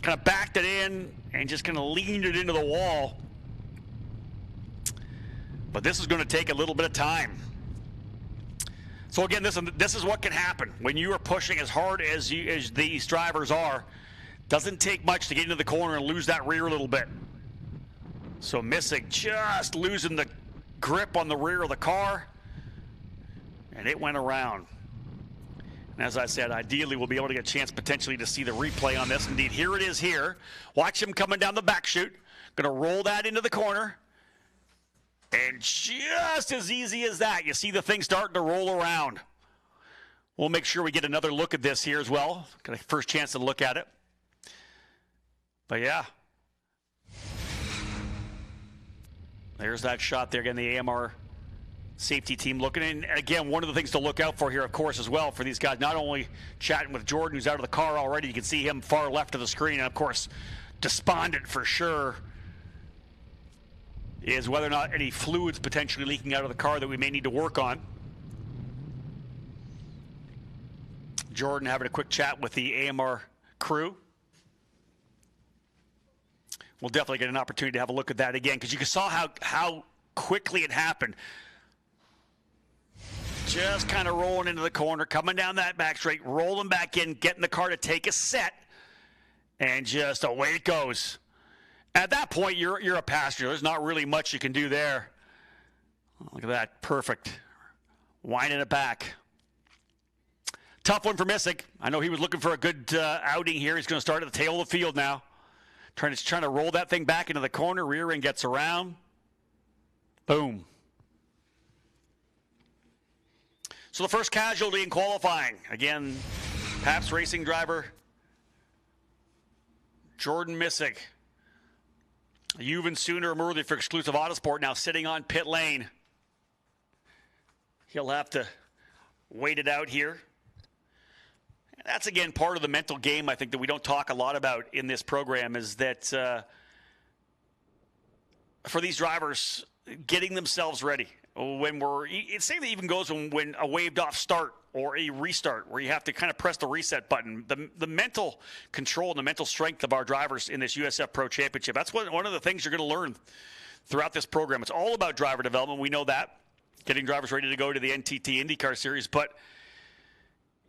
Kind of backed it in and just kind of leaned it into the wall. But this is going to take a little bit of time. So again, this is what can happen when you are pushing as hard as these drivers are. Doesn't take much to get into the corner and lose that rear a little bit. So Missig just losing the grip on the rear of the car, and it went around. And as I said, ideally we'll be able to get a chance potentially to see the replay on this. Indeed, here it is here. Watch him coming down the back chute. Going to roll that into the corner. And just as easy as that, you see the thing starting to roll around. We'll make sure we get another look at this here as well. Got a first chance to look at it. But yeah. There's that shot there. Again, the AMR safety team looking in. And again, one of the things to look out for here, of course, as well, for these guys, not only chatting with Jordan, who's out of the car already, you can see him far left of the screen, and of course, despondent for sure, is whether or not any fluids potentially leaking out of the car that we may need to work on. Jordan having a quick chat with the AMR crew. We'll definitely get an opportunity to have a look at that again, because you saw how quickly it happened. Just kind of rolling into the corner, coming down that back straight, rolling back in, getting the car to take a set, and just away it goes. At that point, you're a passenger. There's not really much you can do there. Look at that, perfect. Winding it back. Tough one for Missig. I know he was looking for a good outing here. He's going to start at the tail of the field now. Trying to roll that thing back into the corner. Rear end gets around. Boom. So the first casualty in qualifying. Again, Pabst Racing driver Jordan Missig. Yuvan Sooner-Murthy for Exclusive Autosport now sitting on pit lane. He'll have to wait it out here. That's, again, part of the mental game, I think, that we don't talk a lot about in this program, is that for these drivers, getting themselves ready. When it's same that even goes when a waved off start or a restart, where you have to kind of press the reset button. The mental control and the mental strength of our drivers in this USF Pro Championship, that's one of the things you're going to learn throughout this program. It's all about driver development. We know that. Getting drivers ready to go to the NTT IndyCar Series, but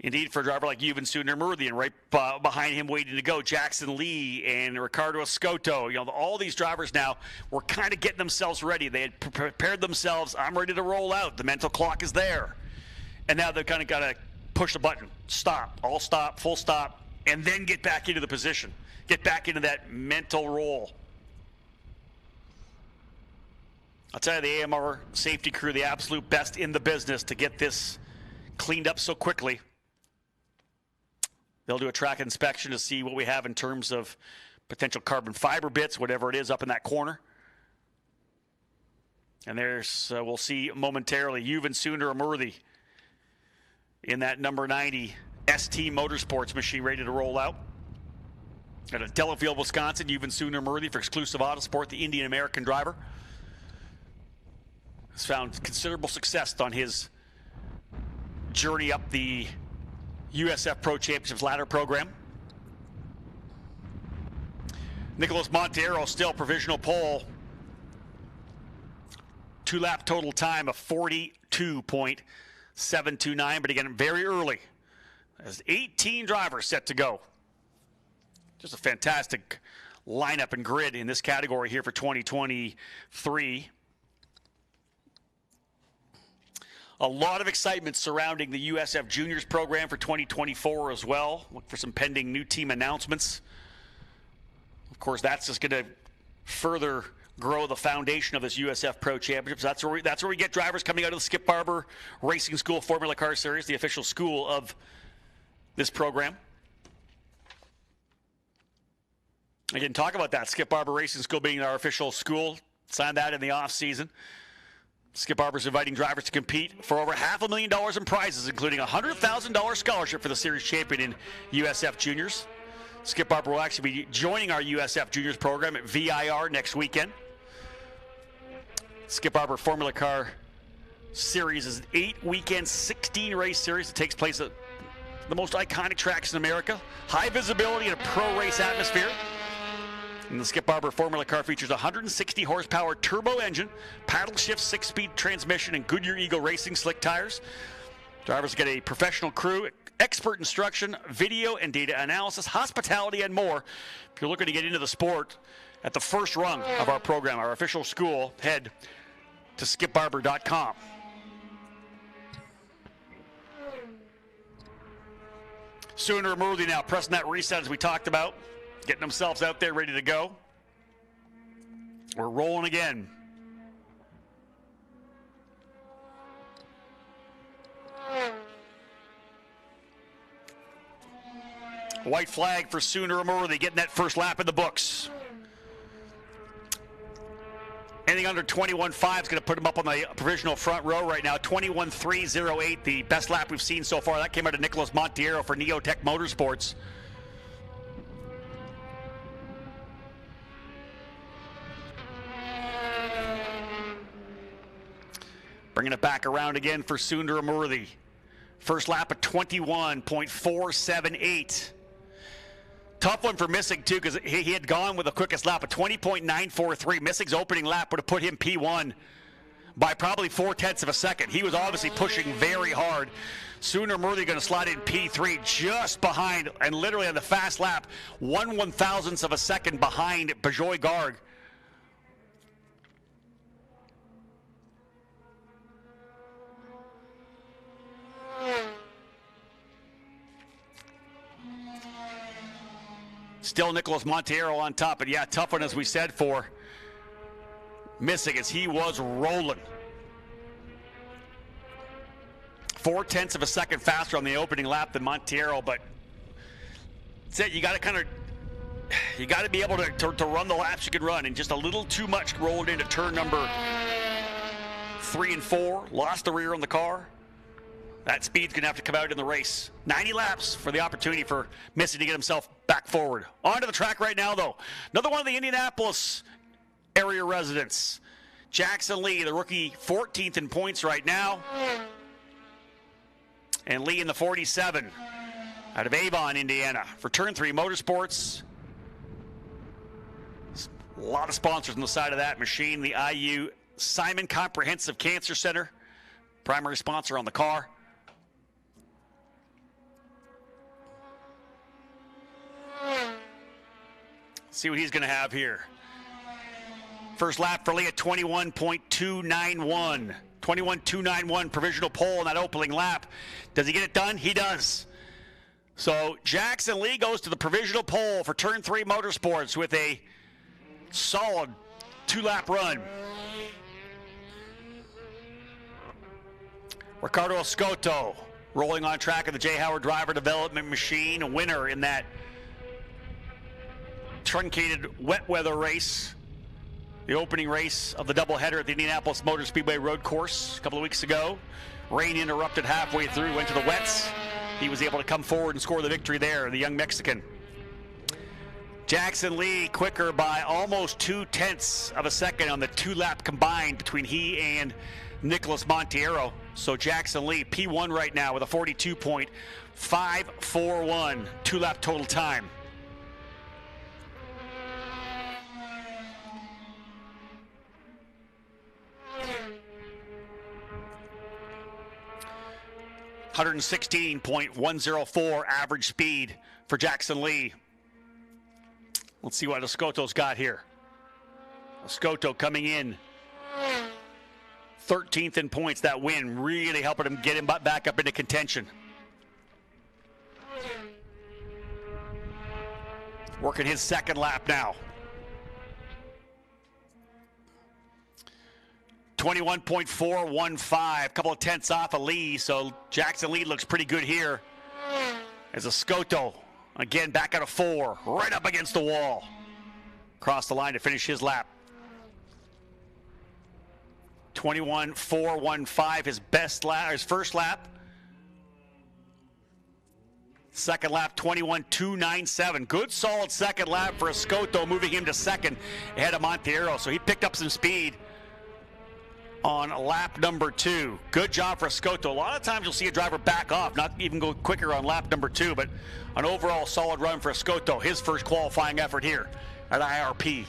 indeed, for a driver like Yuvan Sooner-Murthy, and right behind him waiting to go, Jackson Lee and Ricardo Escoto. All these drivers now were kind of getting themselves ready. They had prepared themselves. I'm ready to roll out. The mental clock is there. And now they've kind of got to push the button. Stop. All stop. Full stop. And then get back into the position. Get back into that mental roll. I'll tell you, the AMR safety crew, the absolute best in the business to get this cleaned up so quickly. They'll do a track inspection to see what we have in terms of potential carbon fiber bits, whatever it is up in that corner. And there's, we'll see momentarily, Yuvan Sooner-Murthy in that number 90 ST Motorsports machine ready to roll out. At Delafield, Wisconsin, Yuvan Sooner-Murthy for Exclusive Autosport, the Indian American driver, has found considerable success on his journey up the USF Pro Championships ladder program. Nicholas Montero still provisional pole. 2-lap total time of 42.729, but again, very early. There's 18 drivers set to go. Just a fantastic lineup and grid in this category here for 2023. A lot of excitement surrounding the USF Juniors program for 2024 as well. Look for some pending new team announcements. Of course, that's just going to further grow the foundation of this USF Pro Championships. That's where we get drivers coming out of the Skip Barber Racing School Formula Car Series, the official school of this program. Again, talk about that. Skip Barber Racing School being our official school. Signed that in the off season. Skip Barber's inviting drivers to compete for over $500,000 in prizes, including a $100,000 scholarship for the series champion in USF Juniors. Skip Barber will actually be joining our USF Juniors program at VIR next weekend. Skip Barber Formula Car Series is an 8-weekend, 16-race series that takes place at the most iconic tracks in America. High visibility and a pro race atmosphere. And the Skip Barber Formula Car features a 160 horsepower turbo engine, paddle shift 6-speed transmission, and Goodyear Eagle Racing slick tires. Drivers get a professional crew, expert instruction, video and data analysis, hospitality, and more. If you're looking to get into the sport at the first rung of our program, our official school, head to skipbarber.com. Sooner Murley now pressing that reset as we talked about, getting themselves out there ready to go. We're rolling again. White flag for Sooner Murley, getting that first lap in the books. Anything under 21.5 is going to put him up on the provisional front row right now. 21.308, the best lap we've seen so far. That came out of Nicholas Montiero for Neotech Motorsports. Bringing it back around again for Sundar Murthy. First lap at 21.478. Tough one for Missig, too, because he had gone with the quickest lap of 20.943. Missig's opening lap would have put him P1 by probably 0.4 of a second. He was obviously pushing very hard. Sooner Murthy going to slide in P3 just behind, and literally on the fast lap, 1/1000th of a second behind Bajoy Garg. Still Nicholas Montiero on top, but yeah, tough one as we said for Missig as he was rolling. 0.4 of a second faster on the opening lap than Montiero, but that's it. You got to be able to run the laps you can run, and just a little too much rolled into turn number 3 and 4. Lost the rear on the car. That speed's going to have to come out in the race. 90 laps for the opportunity for Missig to get himself back forward. Onto the track right now, though. Another one of the Indianapolis area residents. Jackson Lee, the rookie, 14th in points right now. And Lee in the 47 out of Avon, Indiana. For Turn 3 Motorsports. A lot of sponsors on the side of that machine. The IU Simon Comprehensive Cancer Center, primary sponsor on the car. See what he's going to have here. First lap for Lee at 21.291. 21.291 provisional pole in that opening lap. Does he get it done? He does. So Jackson Lee goes to the provisional pole for Turn 3 Motorsports with a solid 2-lap run. Ricardo Escoto rolling on track of the J. Howard Driver Development Machine, a winner in that truncated wet weather race, the opening race of the doubleheader at the Indianapolis Motor Speedway Road Course a couple of weeks ago. Rain interrupted halfway through, went to the wets. He was able to come forward and score the victory there, the young Mexican. Jackson Lee quicker by almost 0.2 of a second on the 2-lap combined between he and Nicholas Montiero. So Jackson Lee, P1 right now with a 42.541 2-lap total time. $116.104 average speed for Jackson Lee. Let's see what Escoto's got here. Escoto coming in 13th in points. That win really helping him get him back up into contention. Working his second lap now. 21.415, a couple of tenths off of Lee, so Jackson Lee looks pretty good here. As Escoto, again, back out of 4, right up against the wall. Across the line to finish his lap. 21.415, his best lap, his first lap. Second lap, 21.297. Good, solid second lap for Escoto, moving him to second ahead of Monteiro. So he picked up some speed on lap number 2. Good job for Escoto. A lot of times you'll see a driver back off, not even go quicker on lap number 2, but an overall solid run for Escoto. His first qualifying effort here at IRP.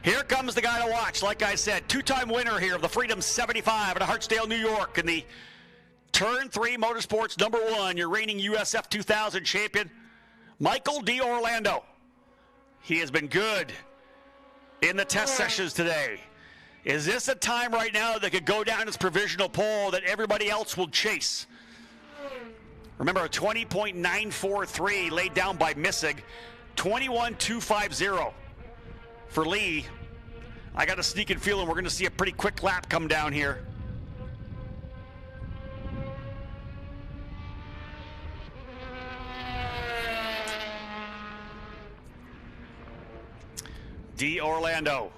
Here comes the guy to watch. Like I said, two-time winner here of the Freedom 75 at Hartsdale, New York, in the Turn 3 Motorsports #1, your reigning USF 2000 champion, Michael D'Orlando. He has been good in the test sessions today. Is this a time right now that could go down as provisional pole that everybody else will chase? Remember, a 20.943 laid down by Missig, 21.250 for Lee. I got a sneaking feeling we're going to see a pretty quick lap come down here. D'Orlando.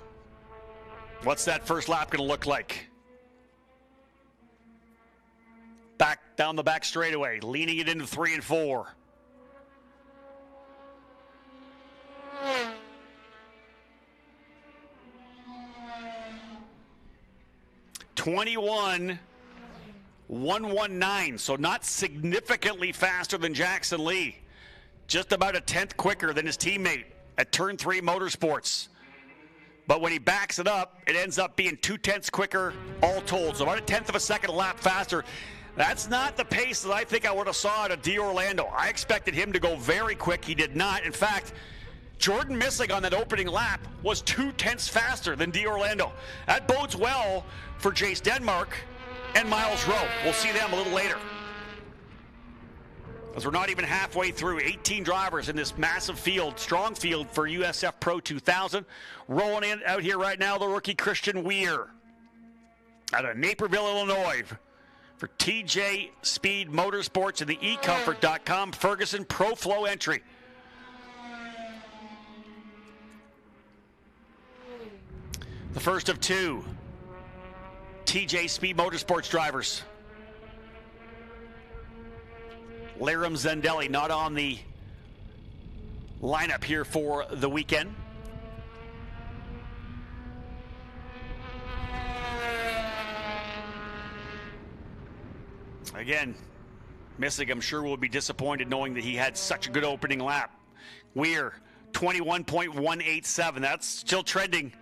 What's that first lap going to look like? Back down the back straightaway, leaning it into 3 and 4. .21.119, so not significantly faster than Jackson Lee. Just about a tenth quicker than his teammate at Turn 3 Motorsports. But when he backs it up, it ends up being 2/10 quicker all told. So about a tenth of a second a lap faster. That's not the pace that I think I would have saw out of D'Orlando. I expected him to go very quick. He did not. In fact, Jordan Missig on that opening lap was 2/10 faster than D'Orlando. That bodes well for Jace Denmark and Miles Rowe. We'll see them a little later, as we're not even halfway through. 18 drivers in this massive field, strong field for USF Pro 2000. Rolling in out here right now, the rookie Christian Weir out of Naperville, Illinois, for TJ Speed Motorsports and the eComfort.com Ferguson Pro Flow entry. The first of 2 TJ Speed Motorsports drivers. Liram Zendelli not on the lineup here for the weekend. Again, Missig, I'm sure, will be disappointed knowing that he had such a good opening lap. Weir, 21.187. That's still trending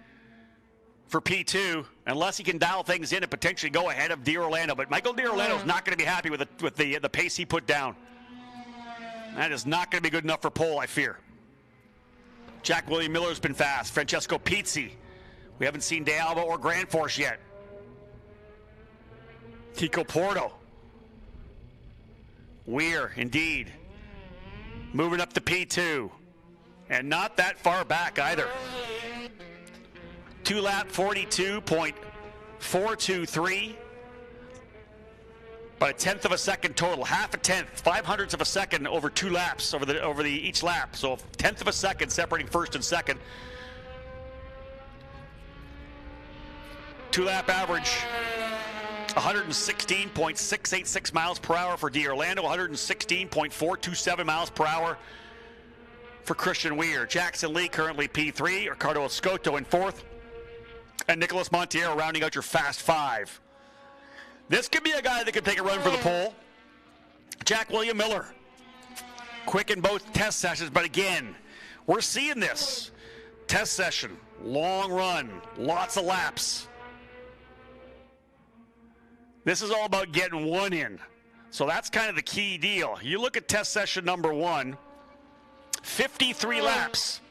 for P2, unless he can dial things in and potentially go ahead of D'Orlando. But Michael D'Orlando is not going to be happy with the pace he put down. That is not going to be good enough for pole, I fear. Jack William Miller's been fast. Francesco Pizzi. We haven't seen De Alba or Grand Force yet. Kiko Porto. Weir, indeed. Moving up to P2. And not that far back either. 2-lap 42.423. About a tenth of a second total, half a tenth, 5/100ths of a second over 2 laps over the each lap. So a tenth of a second separating first and second. 2-lap average, 116.686 miles per hour for D'Orlando, 116.427 miles per hour for Christian Weir. Jackson Lee currently P3, Ricardo Escoto in 4th, and Nicholas Monteiro rounding out your fast 5. This could be a guy that could take a run for the pole. Jack William Miller, quick in both test sessions, but again, we're seeing this. Test session, long run, lots of laps. This is all about getting one in. So that's kind of the key deal. You look at test session number 1, 53 laps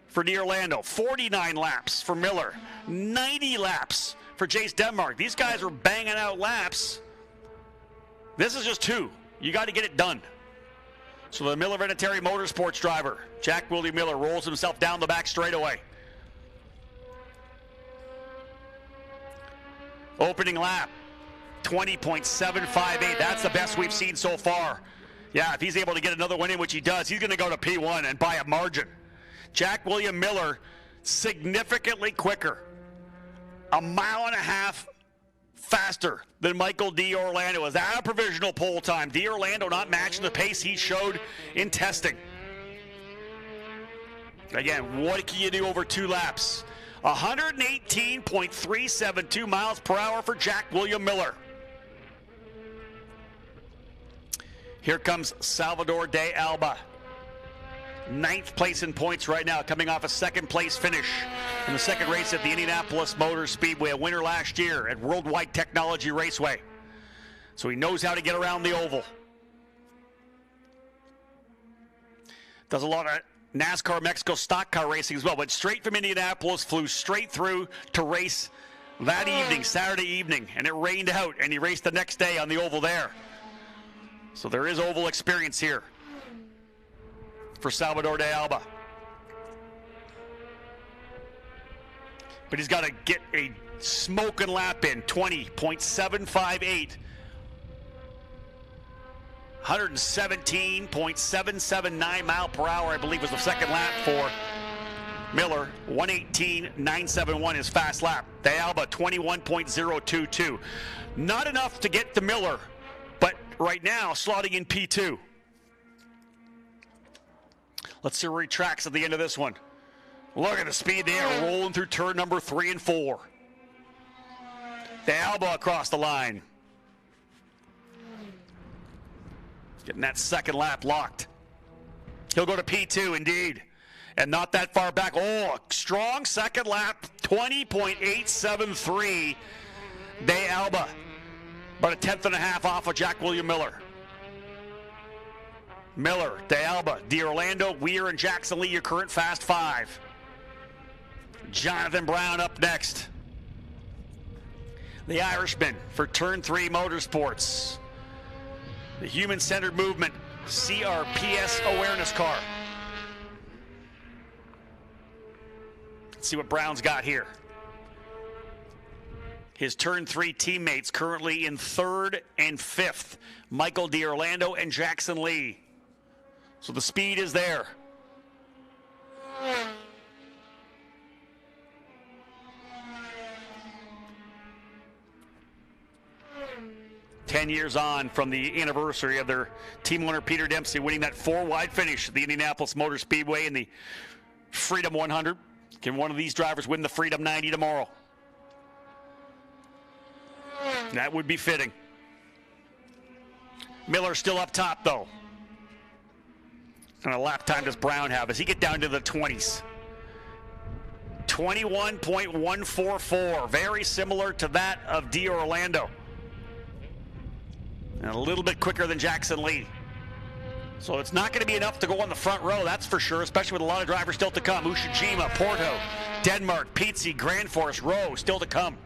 for D'Orlando, 49 laps for Miller, 90 laps for Jace Denmark. These guys are banging out laps. This is just 2. You got to get it done. So the Miller Venetary Motorsports driver, Jack William Miller, rolls himself down the back straightaway. Opening lap, 20.758. That's the best we've seen so far. Yeah, if he's able to get another one in, which he does, he's going to go to P1 and by a margin. Jack William Miller, significantly quicker. 1.5 miles faster than Michael D'Orlando. Is that a provisional pole time? D'Orlando not matching the pace he showed in testing. Again, what can you do over 2 laps? 118.372 miles per hour for Jack William Miller. Here comes Salvador de Alba. 9th place in points right now, coming off a 2nd place finish in the 2nd race at the Indianapolis Motor Speedway, a winner last year at Worldwide Technology Raceway. So he knows how to get around the oval. Does a lot of NASCAR Mexico stock car racing as well, but straight from Indianapolis, flew straight through to race that evening, Saturday evening, and it rained out, and he raced the next day on the oval there. So there is oval experience here for Salvador de Alba. But he's got to get a smoking lap in, 20.758. 117.779 mile per hour, I believe, was the 2nd lap for Miller. 118.971 his fast lap. De Alba, 21.022. Not enough to get to Miller, but right now, slotting in P2. Let's see where he tracks at the end of this one. Look at the speed there, rolling through turn number 3 and 4. De Alba across the line. Getting that 2nd lap locked. He'll go to P2 indeed. And not that far back. Oh, a strong 2nd lap, 20.873. De Alba. About a 1/10 and a half off of Jack William Miller. Miller, De Alba, D'Orlando, Weir, and Jackson Lee, your current Fast 5. Jonathan Brown up next. The Irishman for Turn 3 Motorsports. The Human-Centered Movement CRPS awareness car. Let's see what Brown's got here. His Turn 3 teammates currently in 3rd and 5th. Michael D'Orlando and Jackson Lee. So the speed is there. Ten years on from the anniversary of their team owner Peter Dempsey winning that 4-wide finish at the Indianapolis Motor Speedway in the Freedom 100. Can one of these drivers win the Freedom 90 tomorrow? That would be fitting. Miller still up top, though. And a lap time does Brown have as he get down to the 20s. 21.144, very similar to that of D'Orlando. And a little bit quicker than Jackson Lee. So it's not going to be enough to go on the front row, that's for sure, especially with a lot of drivers still to come. Ushijima, Porto, Denmark, Pizzi, Grand Force, Rowe still to come.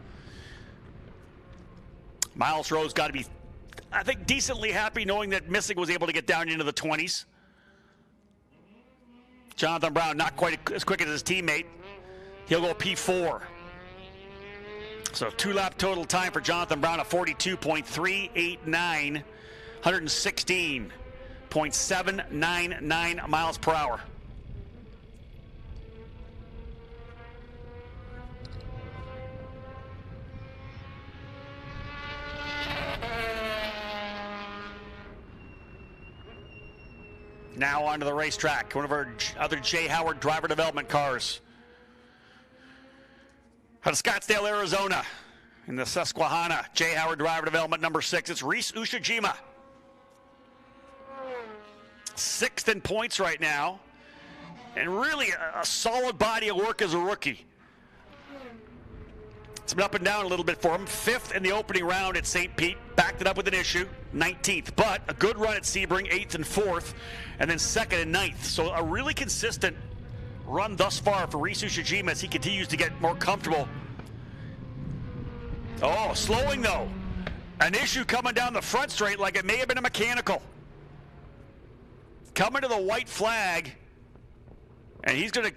Miles Rowe's got to be, I think, decently happy knowing that Missing was able to get down into the 20s. Jonathan Brown, not quite as quick as his teammate. He'll go P4. So 2-lap total time for Jonathan Brown of 42.389, 116.799 miles per hour. Now onto the racetrack, one of our other Jay Howard driver development cars. Out of Scottsdale, Arizona, in the Susquehanna, Jay Howard driver development number 6. It's Reese Ushijima. 6th in points right now, and really a solid body of work as a rookie. It's been up and down a little bit for him. 5th in the opening round at St. Pete, backed it up with an issue, 19th. But a good run at Sebring, 8th and 4th, and then 2nd and 9th. So a really consistent run thus far for Reese Ushijima as he continues to get more comfortable. Oh, slowing though. An issue coming down the front straight like it may have been a mechanical. Coming to the white flag, and he's going to,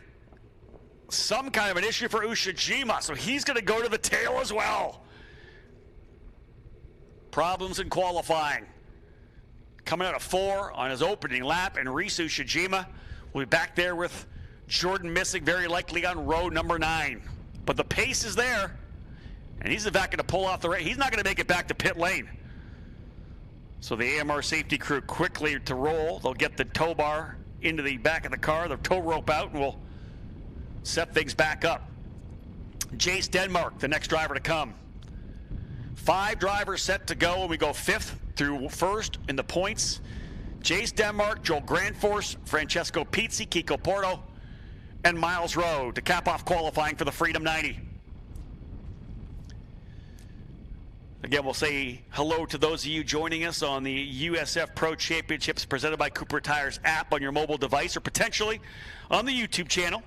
some kind of an issue for Ushijima, so he's going to go to the tail as well. Problems in qualifying. Coming out of 4 on his opening lap, and Reese Ushijima will be back there with Jordan Missing, very likely on row number 9. But the pace is there, And he's in fact going to pull off the race. He's not going to make it back to pit lane. So the AMR safety crew quickly to roll. They'll get the tow bar into the back of the car, the tow rope out, and we'll set things back up. Jace Denmark, the next driver to come. 5 drivers set to go, and we go 5th through 1st in the points. Jace Denmark, Joel Grandforce, Francesco Pizzi, Kiko Porto, and Miles Rowe to cap off qualifying for the Freedom 90. Again, we'll say hello to those of you joining us on the USF Pro Championships presented by Cooper Tires app on your mobile device or potentially on the YouTube channel.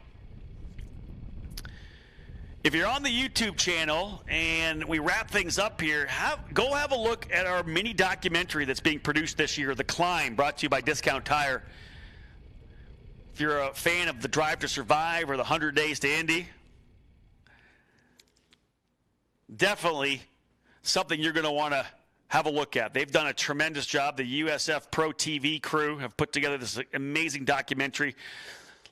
If you're on the YouTube channel and we wrap things up here, go have a look at our mini documentary that's being produced this year, The Climb, brought to you by Discount Tire. If you're a fan of the Drive to Survive or the 100 Days to Indy, definitely something you're going to want to have a look at. They've done a tremendous job. The USF Pro TV crew have put together this amazing documentary.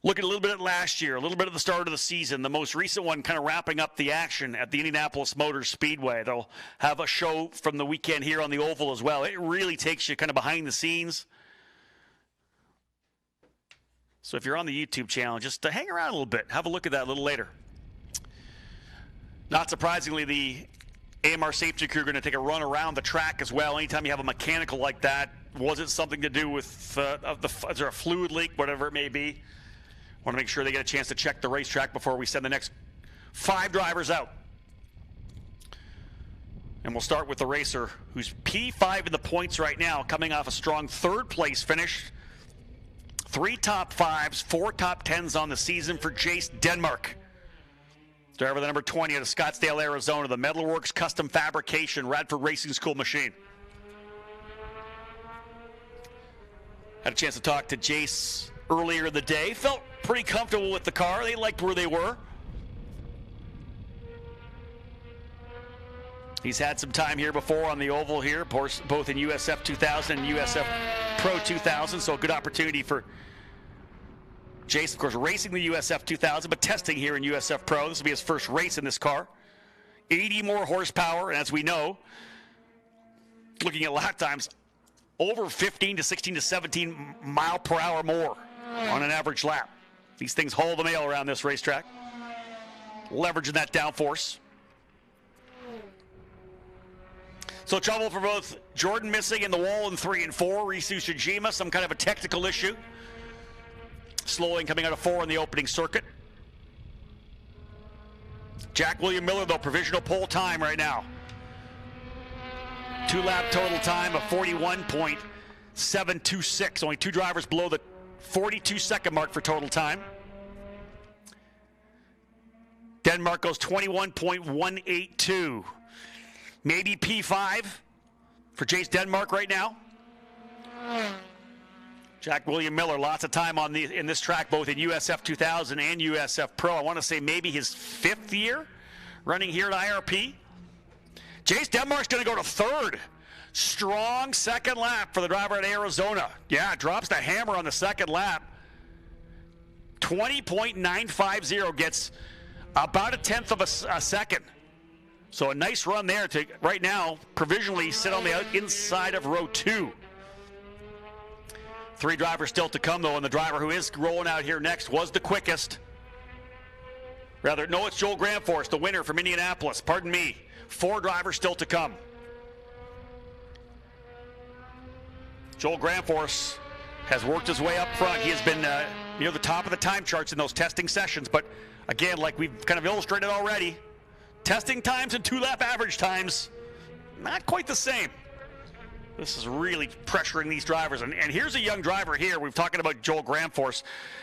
Looking a little bit at last year, a little bit at the start of the season, the most recent one kind of wrapping up the action at the Indianapolis Motor Speedway. They'll have a show from the weekend here on the Oval as well. It really takes you kind of behind the scenes. So if you're on the YouTube channel, just hang around a little bit. Have a look at that a little later. Not surprisingly, the AMR safety crew are going to take a run around the track as well. Anytime you have a mechanical like that, was it something to do with is there a fluid leak, whatever it may be? Want to make sure they get a chance to check the racetrack before we send the next 5 drivers out. And we'll start with the racer who's P5 in the points right now, coming off a strong 3rd place finish. 3 top 5s, 4 top 10s on the season for Jace Denmark. Driver the number 20 out of Scottsdale, Arizona, the Metalworks Custom Fabrication Radford Racing School machine. Had a chance to talk to Jace earlier in the day. Felt pretty comfortable with the car. They liked where they were. He's had some time here before on the oval here, both in USF 2000 and USF Pro 2000, so a good opportunity for Jace, of course, racing the USF 2000, but testing here in USF Pro. This will be his first race in this car. 80 more horsepower, and as we know, looking at lap times, over 15 to 16 to 17 mile per hour more on an average lap. These things haul the mail around this racetrack. Leveraging that downforce. So trouble for both Jordan missing in the wall in 3 and 4. Risu Shijima, some kind of a technical issue. Slowing coming out of 4 in the opening circuit. Jack William Miller, though, provisional pole time right now. 2-lap total time of 41.726. Only 2 drivers below the 42-second mark for total time. Denmark goes 21.182. Maybe P5 for Jace Denmark right now. Jack William Miller, lots of time in this track, both in USF 2000 and USF Pro. I want to say maybe his 5th year running here at IRP. Jace Denmark's going to go to 3rd. Strong second lap for the driver at Arizona. Yeah, drops the hammer on the second lap. 20.950, gets about 1/10 of a second. So a nice run there to, right now, provisionally sit on the inside of row 2. 3 drivers still to come, though, and the driver who is rolling out here next was the quickest. No, it's Joel Grandforce, the winner from Indianapolis. Pardon me. 4 drivers still to come. Joel Grandforce has worked his way up front. He has been near the top of the time charts in those testing sessions. But again, like we've kind of illustrated already, testing times and 2-lap average times, not quite the same. This is really pressuring these drivers. And here's a young driver here. We've talking about Joel Grandforce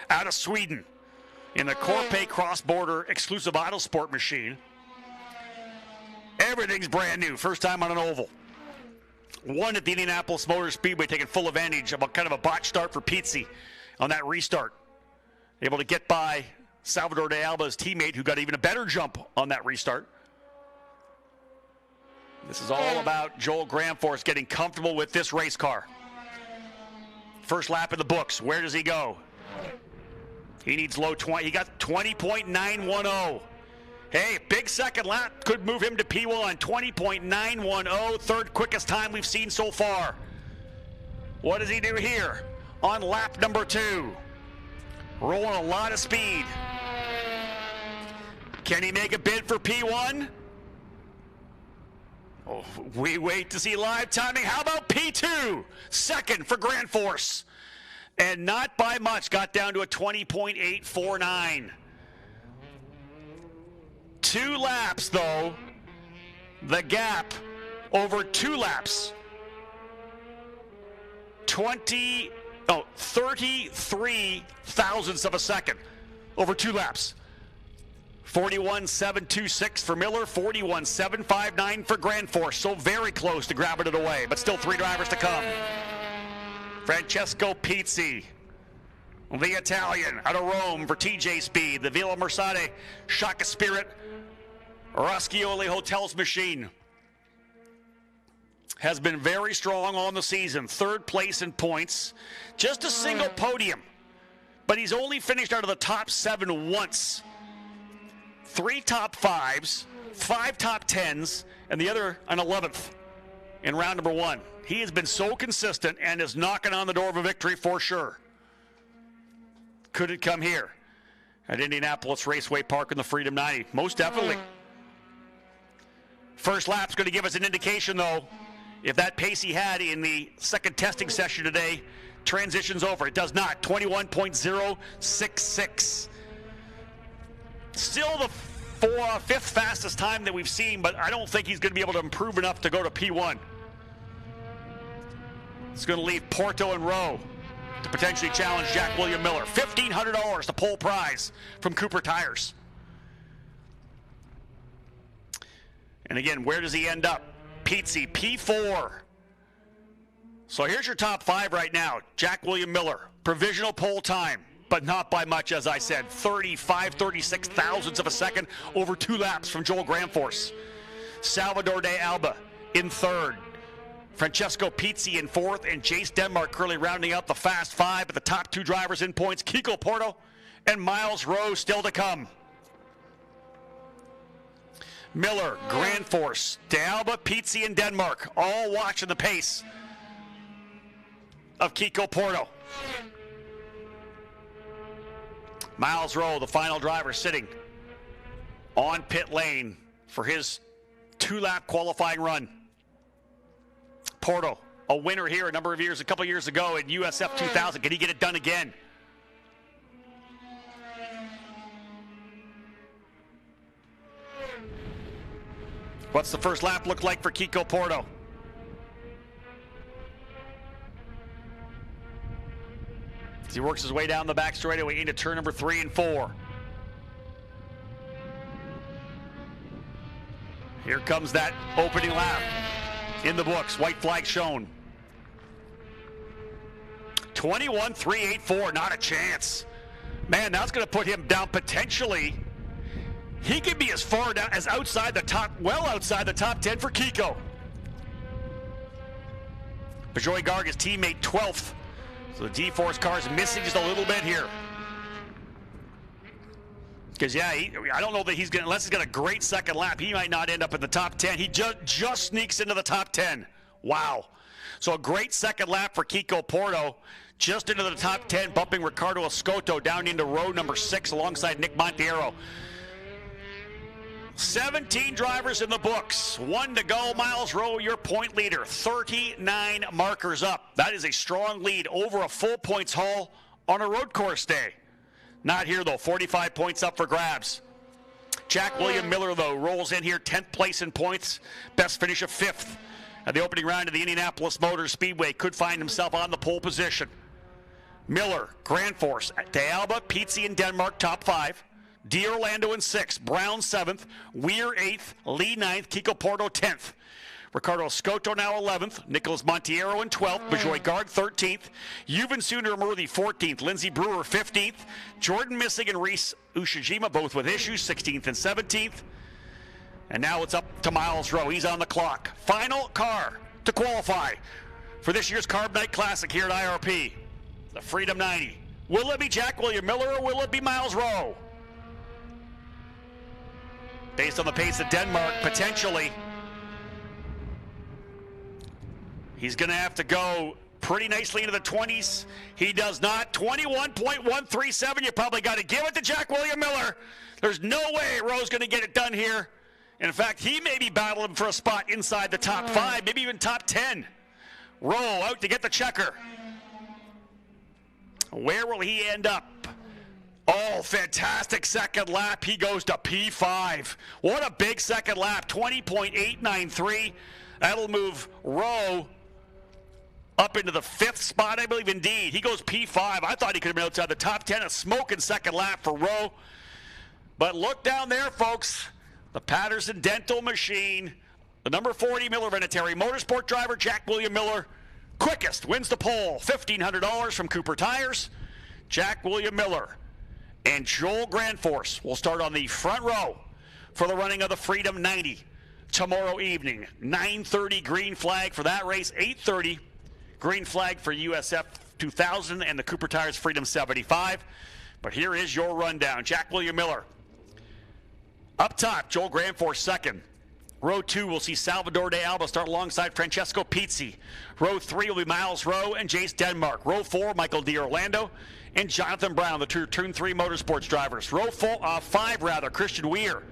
out of Sweden in the Corpay cross-border exclusive Autosport machine. Everything's brand new. First time on an oval. Won at the Indianapolis Motor Speedway, taking full advantage of a kind of a botch start for Pizzi on that restart. Able to get by Salvador de Alba's teammate, who got even a better jump on that restart. This is all about Joel Grandforce getting comfortable with this race car. First lap in the books. Where does he go? He needs low 20. He got 20.910 Hey, big second lap could move him to P1, 20.910, third quickest time we've seen so far. What does he do here on lap number 2? Rolling a lot of speed. Can he make a bid for P1? Oh, we wait to see live timing. How about P2? Second for Grand Force. And not by much, got down to a 20.849. 2 laps, though. The gap over 2 laps. 33 thousandths of a second over 2 laps. 41.726 for Miller, 41.759 for Grand Force. So very close to grabbing it away, but still 3 drivers to come. Francesco Pizzi, the Italian, out of Rome for TJ Speed. The Villa Mercade, Shaka Spirit, Raschioli Hotels machine. Has been very strong on the season. 3rd place in points. Just a single podium. But he's only finished out of the top 7 once. 3 top 5s, 5 top 10s, and the other an 11th in round number 1. He has been so consistent and is knocking on the door of a victory for sure. Could it come here at Indianapolis Raceway Park in the Freedom 90? Most definitely. First lap's going to give us an indication, though, if that pace he had in the second testing session today transitions over. It does not. 21.066. Still the 5th fastest time that we've seen, but I don't think he's going to be able to improve enough to go to P1. It's going to leave Porto and Rowe to potentially challenge Jack William Miller. $1,500, the pole prize from Cooper Tires. And again, where does he end up? Pizzi, P4. So here's your top 5 right now. Jack William Miller, provisional pole time, but not by much, as I said. 36 thousandths of a second over 2 laps from Joel Grandforce. Salvador de Alba in 3rd. Francesco Pizzi in 4th, and Jace Denmark currently rounding out the fast 5, but the top 2 drivers in points, Kiko Porto and Miles Rowe still to come. Miller, Grand Force, De Alba, Pizzi, and Denmark, all watching the pace of Kiko Porto. Miles Rowe, the final driver, sitting on pit lane for his 2-lap qualifying run. Porto, a winner here a couple years ago in USF 2000. Can he get it done again? What's the first lap look like for Kiko Porto? As he works his way down the back straightaway into turn number 3 and 4. Here comes that opening lap in the books. White flag shown. 21.384, not a chance. Man, that's going to put him down potentially. He could be as far down as outside the top, well outside the top 10 for Kiko. Bejoy Garg, his teammate, 12th. So the D-Force car is missing just a little bit here. Because, yeah, I don't know that he's going to, unless he's got a great second lap, he might not end up in the top 10. He just sneaks into the top 10. Wow. So a great second lap for Kiko Porto. Just into the top 10, bumping Ricardo Escoto down into row number 6 alongside Nick Monteiro. 17 drivers in the books. 1 to go. Miles Rowe, your point leader. 39 markers up. That is a strong lead over a full points haul on a road course day. Not here, though. 45 points up for grabs. Jack William Miller, though, rolls in here 10th place in points. Best finish of 5th at the opening round of the Indianapolis Motor Speedway. Could find himself on the pole position. Miller, Grand Force, De Alba, Pizzi, and Denmark, top 5. D. Orlando in 6th, Brown 7th, Weir 8th, Lee 9th, Kiko Porto 10th. Ricardo Escoto now 11th, Nicholas Monteiro in 12th, Bejoy Garg 13th, Yuvan Sundaramurthy 14th, Lindsey Brewer 15th, Jordan Missing and Reese Ushijima both with issues, 16th and 17th. And now it's up to Miles Rowe. He's on the clock. Final car to qualify for this year's Carb Night Classic here at IRP, the Freedom 90. Will it be Jack William Miller or will it be Miles Rowe? based on the pace of Denmark, potentially. He's going to have to go pretty nicely into the 20s. He does not. 21.137. You probably got to give it to Jack William Miller. There's no way Rowe's going to get it done here. In fact, he may be battling for a spot inside the top 5, maybe even top 10. Rowe out to get the checker. Where will he end up? Oh, fantastic second lap. He goes to P5. What a big second lap. 20.893. That'll move Rowe up into the 5th spot, I believe. Indeed, he goes P5. I thought he could have been outside the top 10. A smoking second lap for Rowe. But look down there, folks. The Patterson Dental Machine. The number 40 Miller Venetary Motorsport driver, Jack William Miller. Quickest wins the pole. $1,500 from Cooper Tires. Jack William Miller and Joel Grandforce will start on the front row for the running of the Freedom 90 tomorrow evening. 9:30 green flag for that race. 8:30 green flag for USF 2000 and the Cooper Tires Freedom 75. But here is your rundown. Jack William Miller. Up top, Joel Grandforce second. Row 2 will see Salvador de Alba start alongside Francesco Pizzi. Row 3 will be Miles Rowe and Jace Denmark. Row 4, Michael D'Orlando and Jonathan Brown, the two Turn 3 Motorsports drivers. Row 5, Christian Weir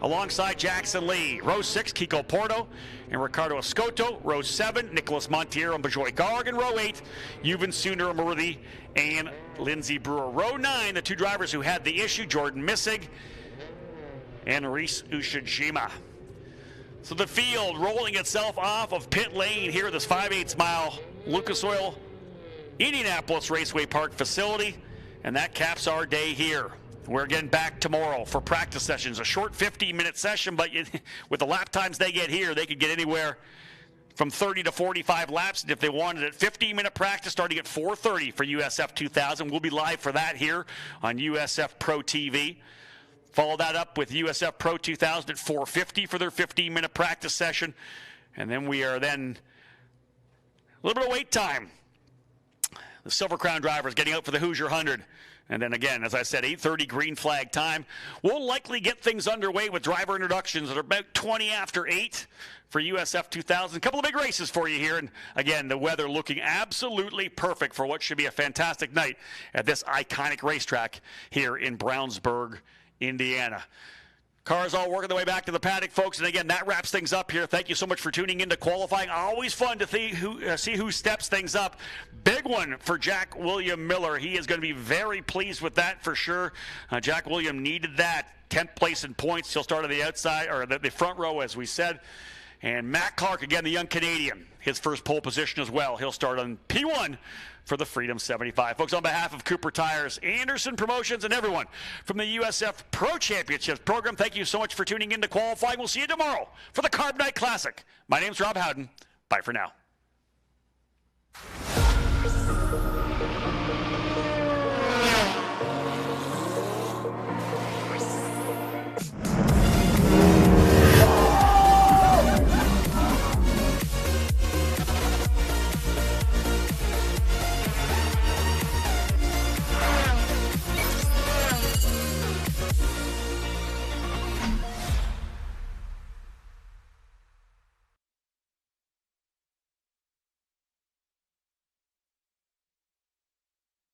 alongside Jackson Lee. Row 6, Kiko Porto and Ricardo Escoto. Row 7, Nicholas Montiero and Bajoy Garg. And Row 8, Yuvan Sundaramurthy and Lindsey Brewer. Row 9, the two drivers who had the issue, Jordan Missig and Reese Ushijima. So the field rolling itself off of pit lane here at this 5/8 mile Lucas Oil Indianapolis Raceway Park facility. And that caps our day here. We're getting back tomorrow for practice sessions. A short 15-minute session, but with the lap times they get here, they could get anywhere from 30 to 45 laps. And if they wanted it, 15-minute practice starting at 4:30 for USF 2000. We'll be live for that here on USF Pro TV. Follow that up with USF Pro 2000 at 4:50 for their 15-minute practice session. And then we are then a little bit of wait time. The Silver Crown drivers getting out for the Hoosier 100. And then again, as I said, 8:30 green flag time. We'll likely get things underway with driver introductions at about 20 after 8 for USF 2000. A couple of big races for you here. And again, the weather looking absolutely perfect for what should be a fantastic night at this iconic racetrack here in Brownsburg, Indiana. Cars all working their way back to the paddock, folks. And again, that wraps things up here. Thank you so much for tuning in to qualifying. Always fun to see who steps things up. Big one for Jack William Miller. He is going to be very pleased with that for sure. Jack William needed that. 10th place in points. He'll start on the outside, or the front row, as we said. And Matt Clark, again, the young Canadian, his first pole position as well. He'll start on P1 for the Freedom 75. Folks, on behalf of Cooper Tires, Anderson Promotions, and everyone from the USF Pro Championships program, thank you so much for tuning in to qualifying. We'll see you tomorrow for the Carb Night Classic. My name's Rob Howden. Bye for now.